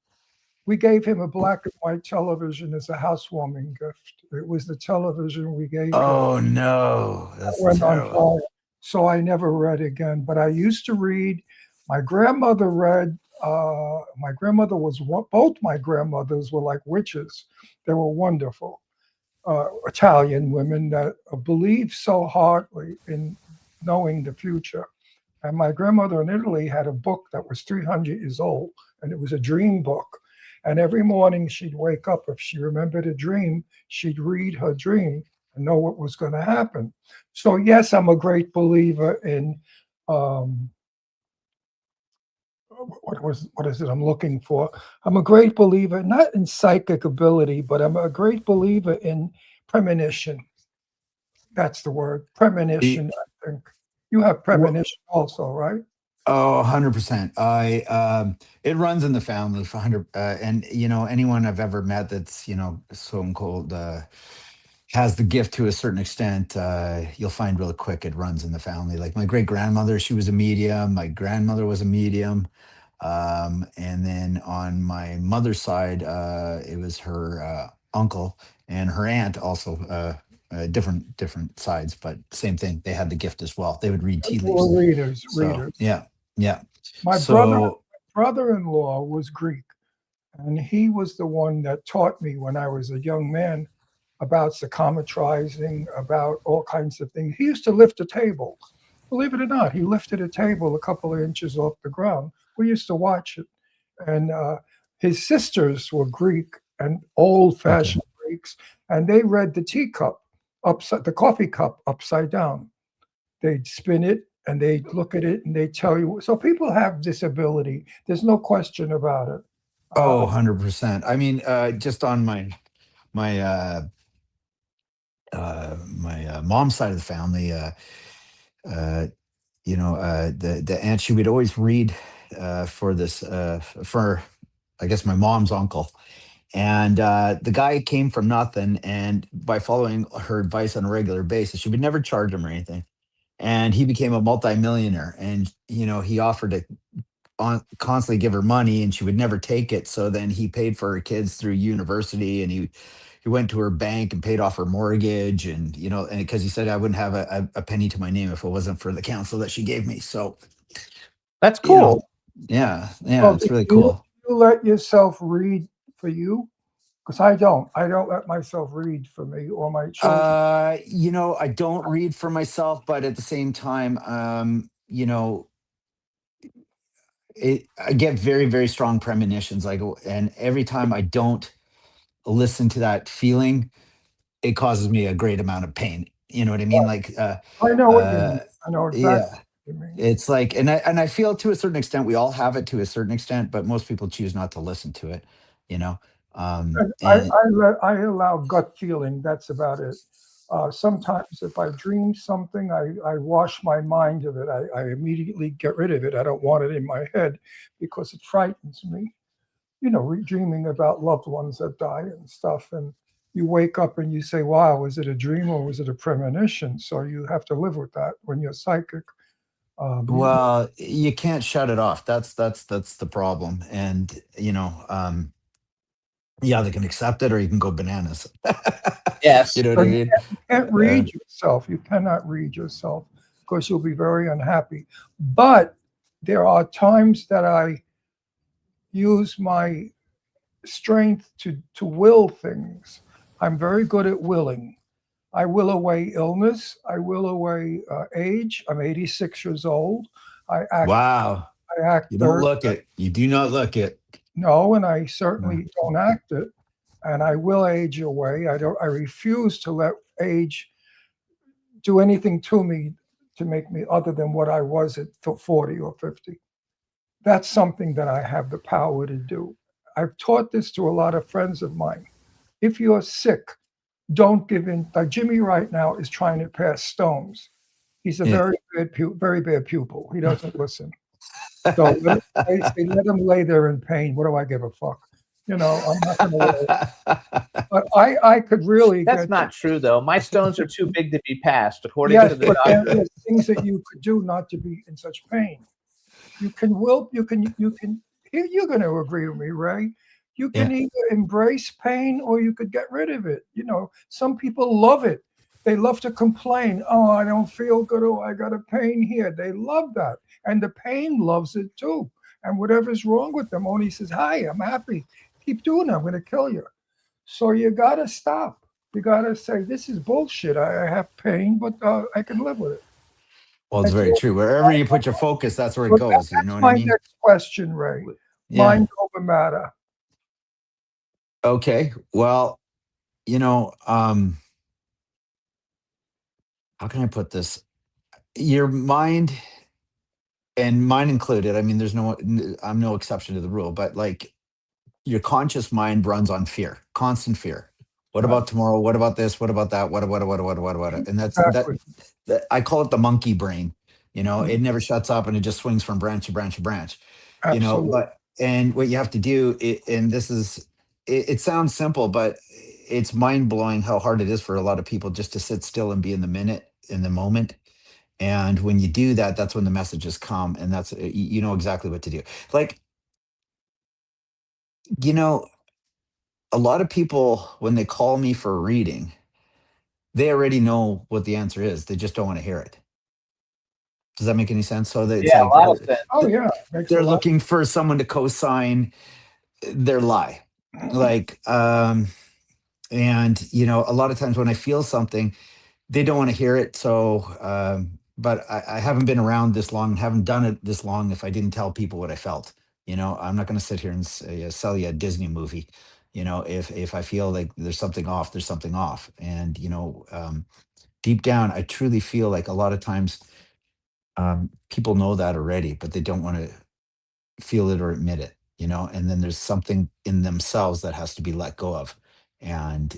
We gave him a black and white television as a housewarming gift. It was the television we gave him. Oh no, that's Went on terrible. fire. So I never read again. But I used to read. My grandmother read. My grandmother was both my grandmothers were like witches. They were wonderful Italian women that believed so hardly in knowing the future. And my grandmother in Italy had a book that was 300 years old, and it was a dream book. And every morning she'd wake up, if she remembered a dream, she'd read her dream and know what was going to happen. So yes, I'm a great believer in what is it I'm looking for? I'm a great believer, not in psychic ability, but I'm a great believer in premonition. That's the word, premonition. I think you have premonition also, right? Oh, 100%. It runs in the family for 100. And anyone I've ever met that's so called has the gift to a certain extent, you'll find real quick it runs in the family. Like my great grandmother, she was a medium. My grandmother was a medium. And then on my mother's side, it was her uncle and her aunt also. Different sides, but same thing. They had the gift as well. They would read tea leaves. Or readers. Yeah. My brother-in-law was Greek, and he was the one that taught me when I was a young man about psychometrizing, about all kinds of things. He used to lift a table. Believe it or not, he lifted a table a couple of inches off the ground. We used to watch it. And his sisters were Greek and old-fashioned Greeks, and they read the teacup the coffee cup upside down. They'd spin it and they'd look at it and they tell you. So people have this ability. There's no question about it. Oh, 100%. I mean, just on my mom's side of the family, the aunt, she would always read for I guess my mom's uncle. And the guy came from nothing, and by following her advice on a regular basis, she would never charge him or anything. And he became a multimillionaire. And he offered to constantly give her money, and she would never take it. So then he paid for her kids through university, and he went to her bank and paid off her mortgage, and and because he said I wouldn't have a penny to my name if it wasn't for the counsel that she gave me. So That's you know, cool. yeah, Well, it's really do you, cool. you let yourself read for you? Because I don't. I don't let myself read for me or my children. I don't read for myself, but at the same time, I get very, very strong premonitions. And every time I don't listen to that feeling, it causes me a great amount of pain. You know what I mean? I know what you mean. I know exactly Yeah. what you mean. It's like, and I feel to a certain extent, we all have it to a certain extent, but most people choose not to listen to it. You know, and I allow gut feeling. That's about it. Sometimes if I dream something, I wash my mind of it. I immediately get rid of it. I don't want it in my head because it frightens me. Dreaming about loved ones that die and stuff. And you wake up and you say, wow, was it a dream or was it a premonition? So you have to live with that when you're psychic. well, you can't shut it off. That's the problem. And yeah, they can accept it or you can go bananas. Yes. You know what So I you mean? can't read yourself. You cannot read yourself because you'll be very unhappy. But there are times that I use my strength to will things. I'm very good at willing. I will away illness. I will away age. I'm 86 years old. I act. Wow. I act. You don't look it. You do not look it. No, and I certainly don't act it. And I will age away. I refuse to let age do anything to me to make me other than what I was at 40 or 50. That's something that I have the power to do. I've taught this to a lot of friends of mine. If you're sick, don't give in. Like Jimmy right now is trying to pass stones. He's a Yeah. very bad pupil. He doesn't listen. So they say, let him lay there in pain. What do I give a fuck? I'm not going to. But I could really. That's not true, though. My stones are too big to be passed, according Yes, to the but doctor. there's things that you could do not to be in such pain. You can will. You can. You're going to agree with me, Ray. You can either embrace pain or you could get rid of it. Some people love it. They love to complain. Oh, I don't feel good. Oh, I got a pain here. They love that. And the pain loves it too. And whatever's wrong with them, only says, hi, I'm happy. Keep doing it. I'm going to kill you. So you got to stop. You got to say, this is bullshit. I have pain, but I can live with it. Well, it's very true. Wherever you put your focus, that's where it But goes. You that's know what my I mean? next question, Ray. Yeah. Mind over matter. Okay. Well, how can I put this? Your mind, and mine included, I mean, I'm no exception to the rule, but like your conscious mind runs on fear, constant fear. What about tomorrow? What about this? What about that? What? And that's Exactly. that I call it the monkey brain. It never shuts up and it just swings from branch to branch to branch. Absolutely. And what you have to do, and this is, it sounds simple, but it's mind blowing how hard it is for a lot of people just to sit still and be in the moment. And when you do that, that's when the messages come, and that's you know exactly what to do. Like, a lot of people when they call me for a reading, they already know what the answer is. They just don't want to hear it. Does that make any sense? So that it's Yeah, a like lot of sense. Oh, yeah. Makes they're a lot. looking for someone to co-sign their lie. Like, and a lot of times when I feel something, they don't want to hear it. So, but I haven't been around this long, haven't done it this long. If I didn't tell people what I felt, I'm not going to sit here and sell you a Disney movie. If I feel like there's something off, there's something off. And, deep down, I truly feel like a lot of times people know that already, but they don't want to feel it or admit it, and then there's something in themselves that has to be let go of. And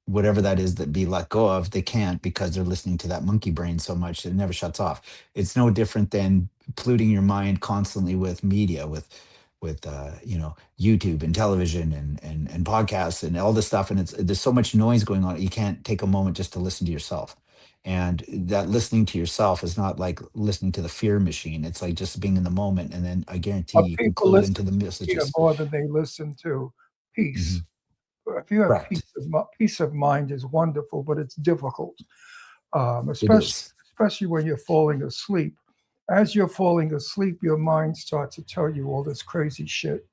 whatever that is that be let go of, they can't because they're listening to that monkey brain so much that it never shuts off. It's no different than polluting your mind constantly with media, with YouTube and television and podcasts and all this stuff, and there's so much noise going on, you can't take a moment just to listen to yourself. And that listening to yourself is not like listening to the fear machine. It's like just being in the moment, and then I guarantee But you can people clue listen into the to fear messages. more than they listen to peace. If you have Correct. peace of mind is wonderful, but it's difficult, It is. especially when you're falling asleep. As you're falling asleep, your mind starts to tell you all this crazy shit.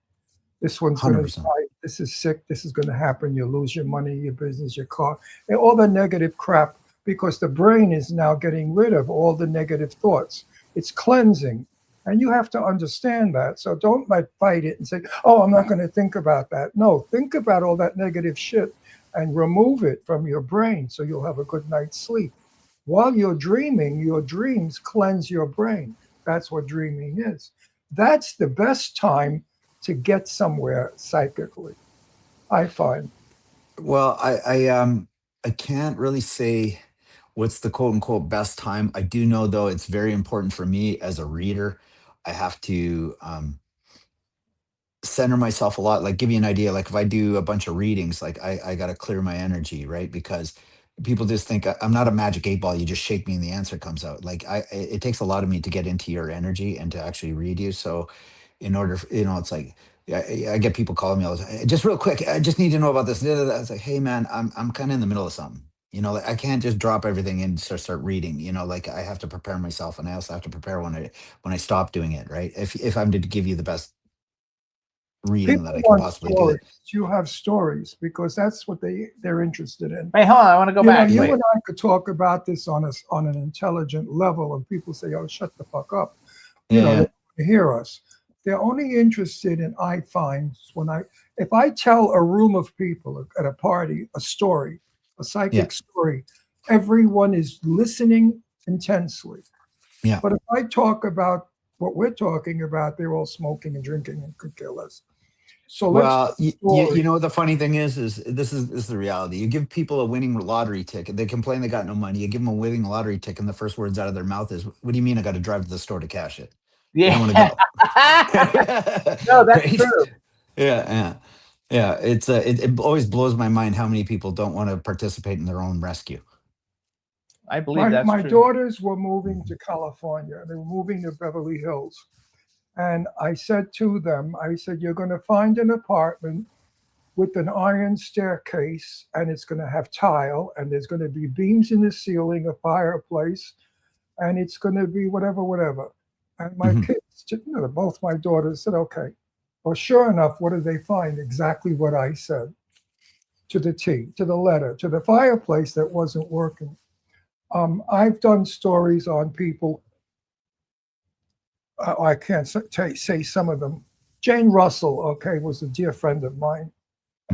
This one's going to 100%. die. This is sick. This is going to happen. You'll lose your money, your business, your car, and all the negative crap, because the brain is now getting rid of all the negative thoughts. It's cleansing. And you have to understand that. So don't like fight it and say, oh, I'm not going to think about that. No, think about all that negative shit and remove it from your brain so you'll have a good night's sleep. While you're dreaming, your dreams cleanse your brain. That's what dreaming is. That's the best time to get somewhere psychically, I find. Well, I can't really say what's the quote unquote best time. I do know though it's very important for me as a reader. I have to center myself a lot. Like give you an idea, like if I do a bunch of readings, like I got to clear my energy, right? Because people just think I'm not a magic 8 ball. You just shake me and the answer comes out. Like it takes a lot of me to get into your energy and to actually read you. So in order, it's like, I get people calling me all the time. Just real quick, I just need to know about this. It's like, hey man, I'm kind of in the middle of something. Like I can't just drop everything and start reading. Like I have to prepare myself, and I also have to prepare when I stop doing it. Right? If I'm to give you the best reading People that I can want possibly do. stories. You have stories because that's what they're interested in. Hey, hold on. I want to go back. You Wait. and I could talk about this on an intelligent level, and people say, "Oh, shut the fuck up." Yeah. They don't hear us. They're only interested in, I find, if I tell a room of people at a party a story, a psychic story, everyone is listening intensely. Yeah. But if I talk about what we're talking about, they're all smoking and drinking and could kill us. So Well, you know what the funny thing is this is the reality. You give people a winning lottery ticket, they complain they got no money. You give them a winning lottery ticket, and the first words out of their mouth is, "What do you mean I got to drive to the store to cash it?" They Yeah. don't want to go. No, that's Right? true. Yeah. It's it always blows my mind how many people don't want to participate in their own rescue. I believe that's my true. daughters were moving to California. They were moving to Beverly Hills. And I said to them, you're going to find an apartment with an iron staircase, and it's going to have tile, and there's going to be beams in the ceiling, a fireplace, and it's going to be whatever. And my kids, both my daughters said, okay. Well, sure enough, what did they find? Exactly what I said, to the T, to the letter, to the fireplace that wasn't working. I've done stories on people. I can't say some of them. Jane Russell, was a dear friend of mine.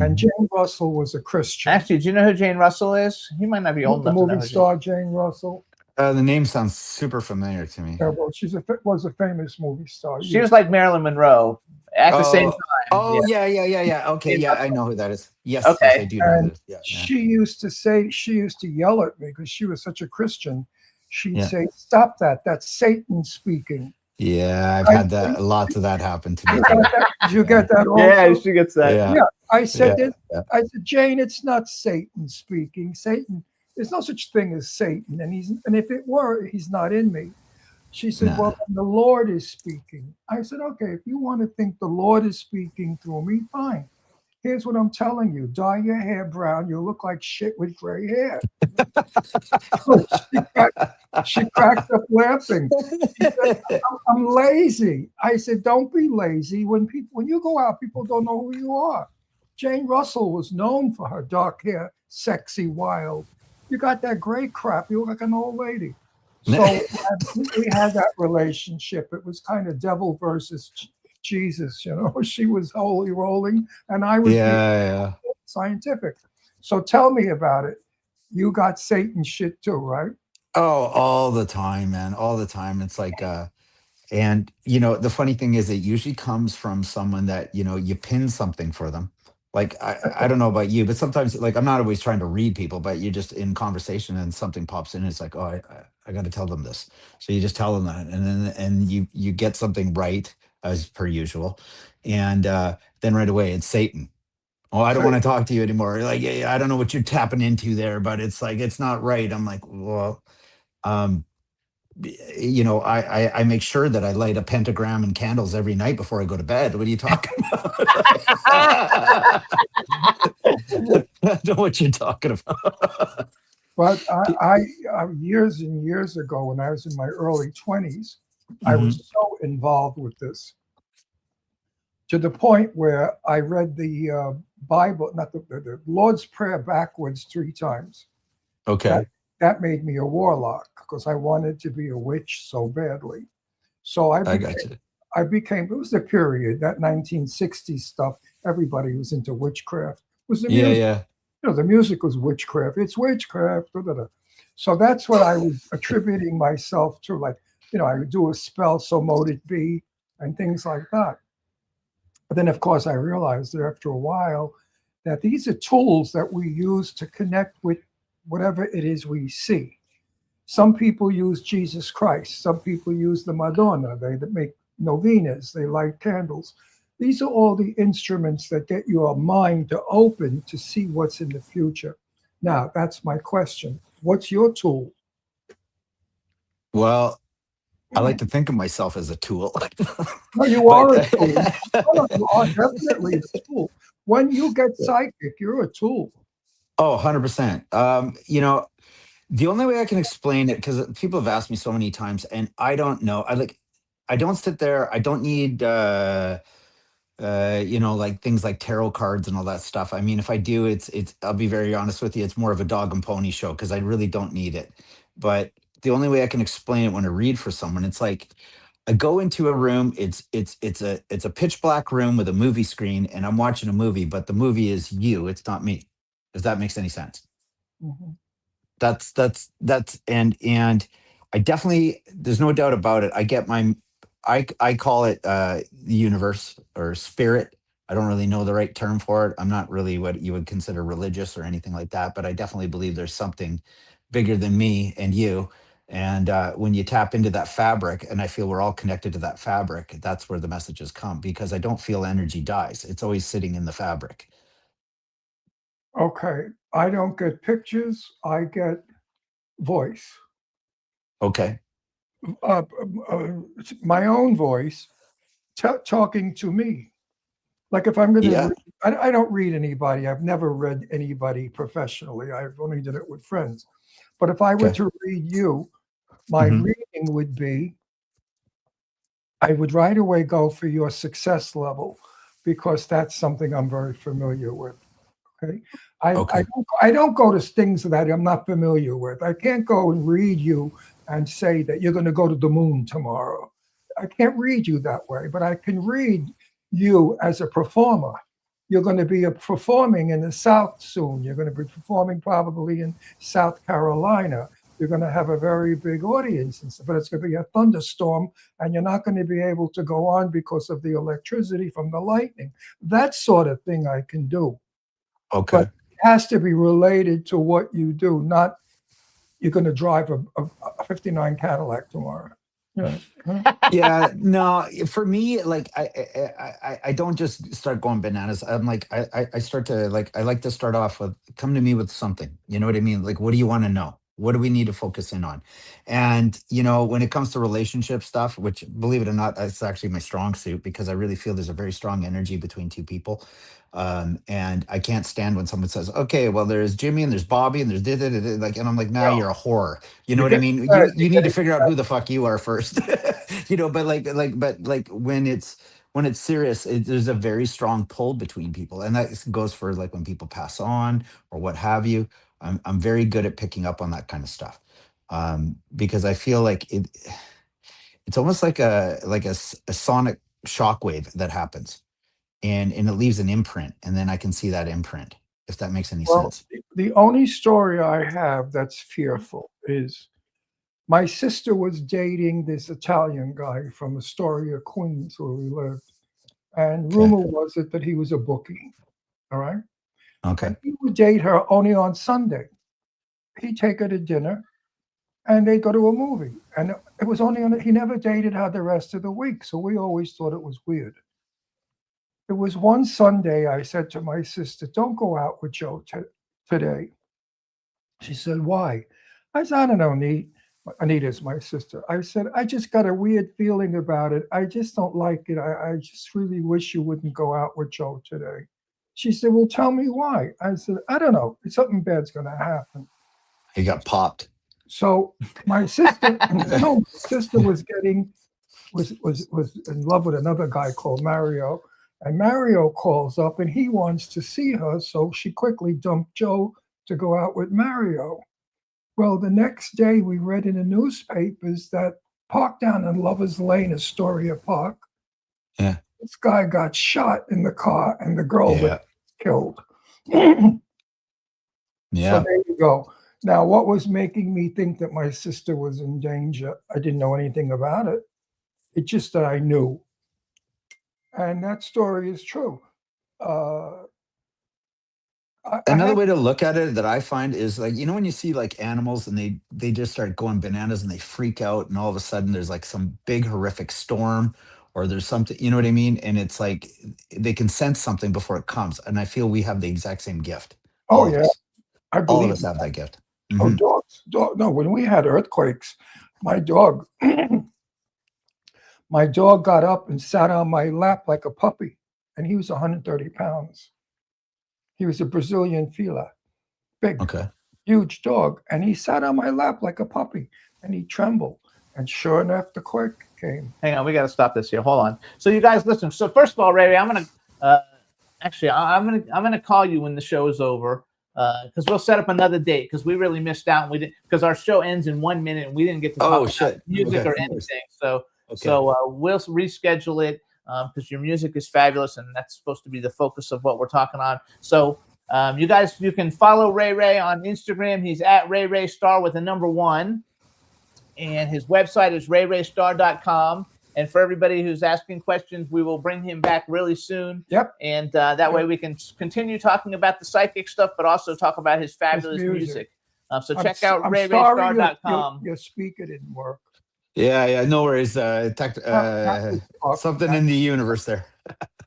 And Jane Russell was a Christian. Actually, do you know who Jane Russell is? He might not be old The enough to know movie who star Jane Russell. The name sounds super familiar to me. Yeah, well, was a famous movie star. She was like Marilyn Monroe at the same time. Oh, yeah. Okay, yeah, I know who that is. Yes, Okay. yes, I do know And this. Yeah. she used to yell at me because she was such a Christian. She'd Yeah. say, "Stop that! That's Satan speaking." Yeah, I've had that. Lots of that happen to me. Did you get that? Also? Yeah, she gets that. Yeah. I said, Yeah. I said, Jane, it's not Satan speaking. Satan, there's no such thing as Satan, and if it were, he's not in me. She said, Nah. well, the Lord is speaking. I said, okay, if you want to think the Lord is speaking through me, fine. Here's what I'm telling you: dye your hair brown. You'll look like shit with gray hair. She cracked up laughing. She said, I'm lazy. I said, don't be lazy. When you go out, people don't know who you are. Jane Russell was known for her dark hair, sexy, wild. You got that gray crap. You look like an old lady. So we had that relationship. It was kind of devil versus Jesus, She was holy rolling, and I was scientific. So tell me about it. You got Satan shit too, right? Oh, all the time, man. All the time. It's like, and the funny thing is, it usually comes from someone that you pin something for them. Like I don't know about you, but sometimes, like, I'm not always trying to read people, but you're just in conversation and something pops in. And it's like, oh, I got to tell them this. So you just tell them that, and then you get something right, as per usual. And then right away, it's Satan. Oh, I don't want to talk to you anymore. Like, yeah, I don't know what you're tapping into there, but it's like, it's not right. I'm like, well, um, you know, I make sure that I light a pentagram and candles every night before I go to bed. What are you talking about? I don't know what you're talking about. But I years and years ago, when I was in my early 20s, I was so involved with this, to the point where I read the Bible, not the Lord's Prayer backwards 3 times. Okay. That made me a warlock because I wanted to be a witch so badly. So I became, it was the period, that 1960s stuff, everybody was into witchcraft. It was the music. Yeah. You know, the music was witchcraft. It's witchcraft. Da, da, da. So that's what I was attributing myself to. Like, you know, I would do a spell, so mote it be, and things like that. But then, of course, I realized that after a while that these are tools that we use to connect with whatever it is we see. Some people use Jesus Christ. Some people use the Madonna. They make novenas. They light candles. These are all the instruments that get your mind to open to see what's in the future. Now, that's my question. What's your tool? Well, I like to think of myself as a tool. No, you are a tool. No, you are definitely a tool. When you get psychic, you're a tool. Oh, 100%. You know, the only way I can explain it, because people have asked me so many times, and I don't know. I don't sit there. I don't need, you know, like things like tarot cards and all that stuff. I mean, if I do, it's. I'll be very honest with you. It's more of a dog and pony show because I really don't need it. But the only way I can explain it when I read for someone, it's like I go into a room. It's a pitch black room with a movie screen, and I'm watching a movie, but the movie is you. It's not me. If that makes any sense. Mm-hmm. That's and I definitely, there's no doubt about it. I get I call it the universe or spirit. I don't really know the right term for it. I'm not really what you would consider religious or anything like that, but I definitely believe there's something bigger than me and you. And when you tap into that fabric, and I feel we're all connected to that fabric, that's where the messages come, because I don't feel energy dies. It's always sitting in the fabric. Okay. I don't get pictures. I get voice. Okay. My own voice talking to me. Like if I'm going to, I don't read anybody. I've never read anybody professionally. I've only did it with friends. But if I were to read you, my reading would be, I would right away go for your success level, because that's something I'm very familiar with. Okay. I don't go to things that I'm not familiar with. I can't go and read you and say that you're going to go to the moon tomorrow. I can't read you that way, but I can read you as a performer. You're going to be performing in the South soon. You're going to be performing probably in South Carolina. You're going to have a very big audience, but it's going to be a thunderstorm, and you're not going to be able to go on because of the electricity from the lightning. That sort of thing I can do. Okay. But it has to be related to what you do, not you're going to drive a 59 Cadillac tomorrow. Yeah. Yeah, no, for me, like I don't just start going bananas. I'm like, I start to I like to start off with, come to me with something. You know what I mean? Like, what do you want to know? What do we need to focus in on? And, you know, when it comes to relationship stuff, which, believe it or not, it's actually my strong suit, because I really feel there's a very strong energy between two people. And I can't stand when someone says, okay, well, there's Jimmy and there's Bobby and there's like, and I'm like, nah, you're a whore. You know what I mean? You need to figure out who the fuck you are first. You know, but when it's serious, there's a very strong pull between people. And that goes for like when people pass on or what have you. I'm very good at picking up on that kind of stuff, because I feel like it's almost like a sonic shockwave that happens, and it leaves an imprint, and then I can see that imprint, if that makes any sense. The only story I have that's fearful is my sister was dating this Italian guy from Astoria, Queens, where we lived, and rumor was it that he was a bookie. All right. Okay. And he would date her only on Sunday. He'd take her to dinner, and they'd go to a movie. And it was only he never dated her the rest of the week. So we always thought it was weird. It was one Sunday I said to my sister, don't go out with Joe today. She said, why? I said, I don't know, Anita's my sister. I said, I just got a weird feeling about it. I just don't like it. I just really wish you wouldn't go out with Joe today. She said, well, tell me why. I said, I don't know. Something bad's going to happen. He got popped. So my sister, no, my sister was in love with another guy called Mario. And Mario calls up and he wants to see her. So she quickly dumped Joe to go out with Mario. Well, the next day we read in the newspapers that Park down in Lover's Lane, Astoria Park, yeah, this guy got shot in the car and the girl was killed. Yeah. So there you go. Now, what was making me think that my sister was in danger? I didn't know anything about it. It's just that I knew. And that story is true. Another way to look at it that I find is like, when you see like animals and they just start going bananas and they freak out and all of a sudden there's like some big horrific storm or there's something, you know what I mean? And it's like they can sense something before it comes. And I feel we have the exact same gift. Oh, yeah. I believe all of us have that gift. Oh, dogs. No, when we had earthquakes, my dog got up and sat on my lap like a puppy, and he was 130 pounds. He was a Brazilian Fila, big, huge dog, and he sat on my lap like a puppy, and he trembled. And sure enough, the quake came. Hang on, we got to stop this here. Hold on. So you guys listen. So first of all, Ray, I'm gonna call you when the show is over. Because we'll set up another date because we really missed out and we didn't, because our show ends in 1 minute and we didn't get to talk about music or anything. So we'll reschedule it because your music is fabulous and that's supposed to be the focus of what we're talking on. So you guys, you can follow Ray on Instagram. He's at RayRayStar with a number 1, and his website is rayraystar.com. And for everybody who's asking questions, we will bring him back really soon. Yep. And that way we can continue talking about the psychic stuff, but also talk about his fabulous music. So check out rayraystar.com. Your speaker didn't work. Yeah, no worries. Something in the universe there.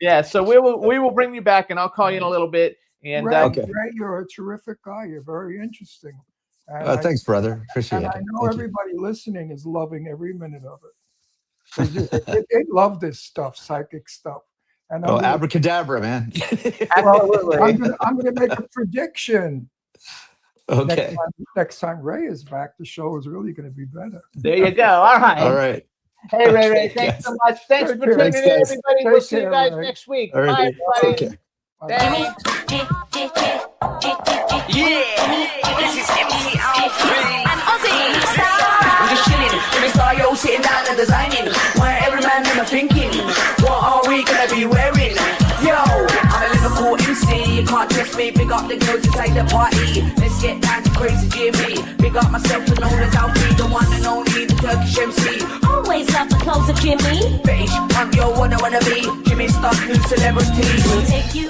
Yeah, so we will bring you back, and I'll call you in a little bit. And Ray, you're a terrific guy. You're very interesting. Thanks, brother. Appreciate it. I know everybody listening is loving every minute of it. They love this stuff, psychic stuff. And abracadabra, man. Well, I'm going to make a prediction. Okay. Next time Ray is back, the show is really going to be better. There you go. All right. All right. Hey, Ray, thanks so much. Thanks for tuning in, everybody. We'll see you guys next week. All right. Bye, everybody. Thanks. This is MC Alfred. I'm just chilling, Jimmy Star, yo, sitting down and designing. Where every man in thinking, what are we gonna be wearing? Yo, I'm a Liverpool MC, you can't trust me. Big up the girls inside the party. Let's get down to crazy Jimmy. Big up myself and known as Alfie, the one and only, the Turkish MC. Always love the clothes of Jimmy. British punk, yo, wanna be Jimmy Star, new celebrity. We'll take you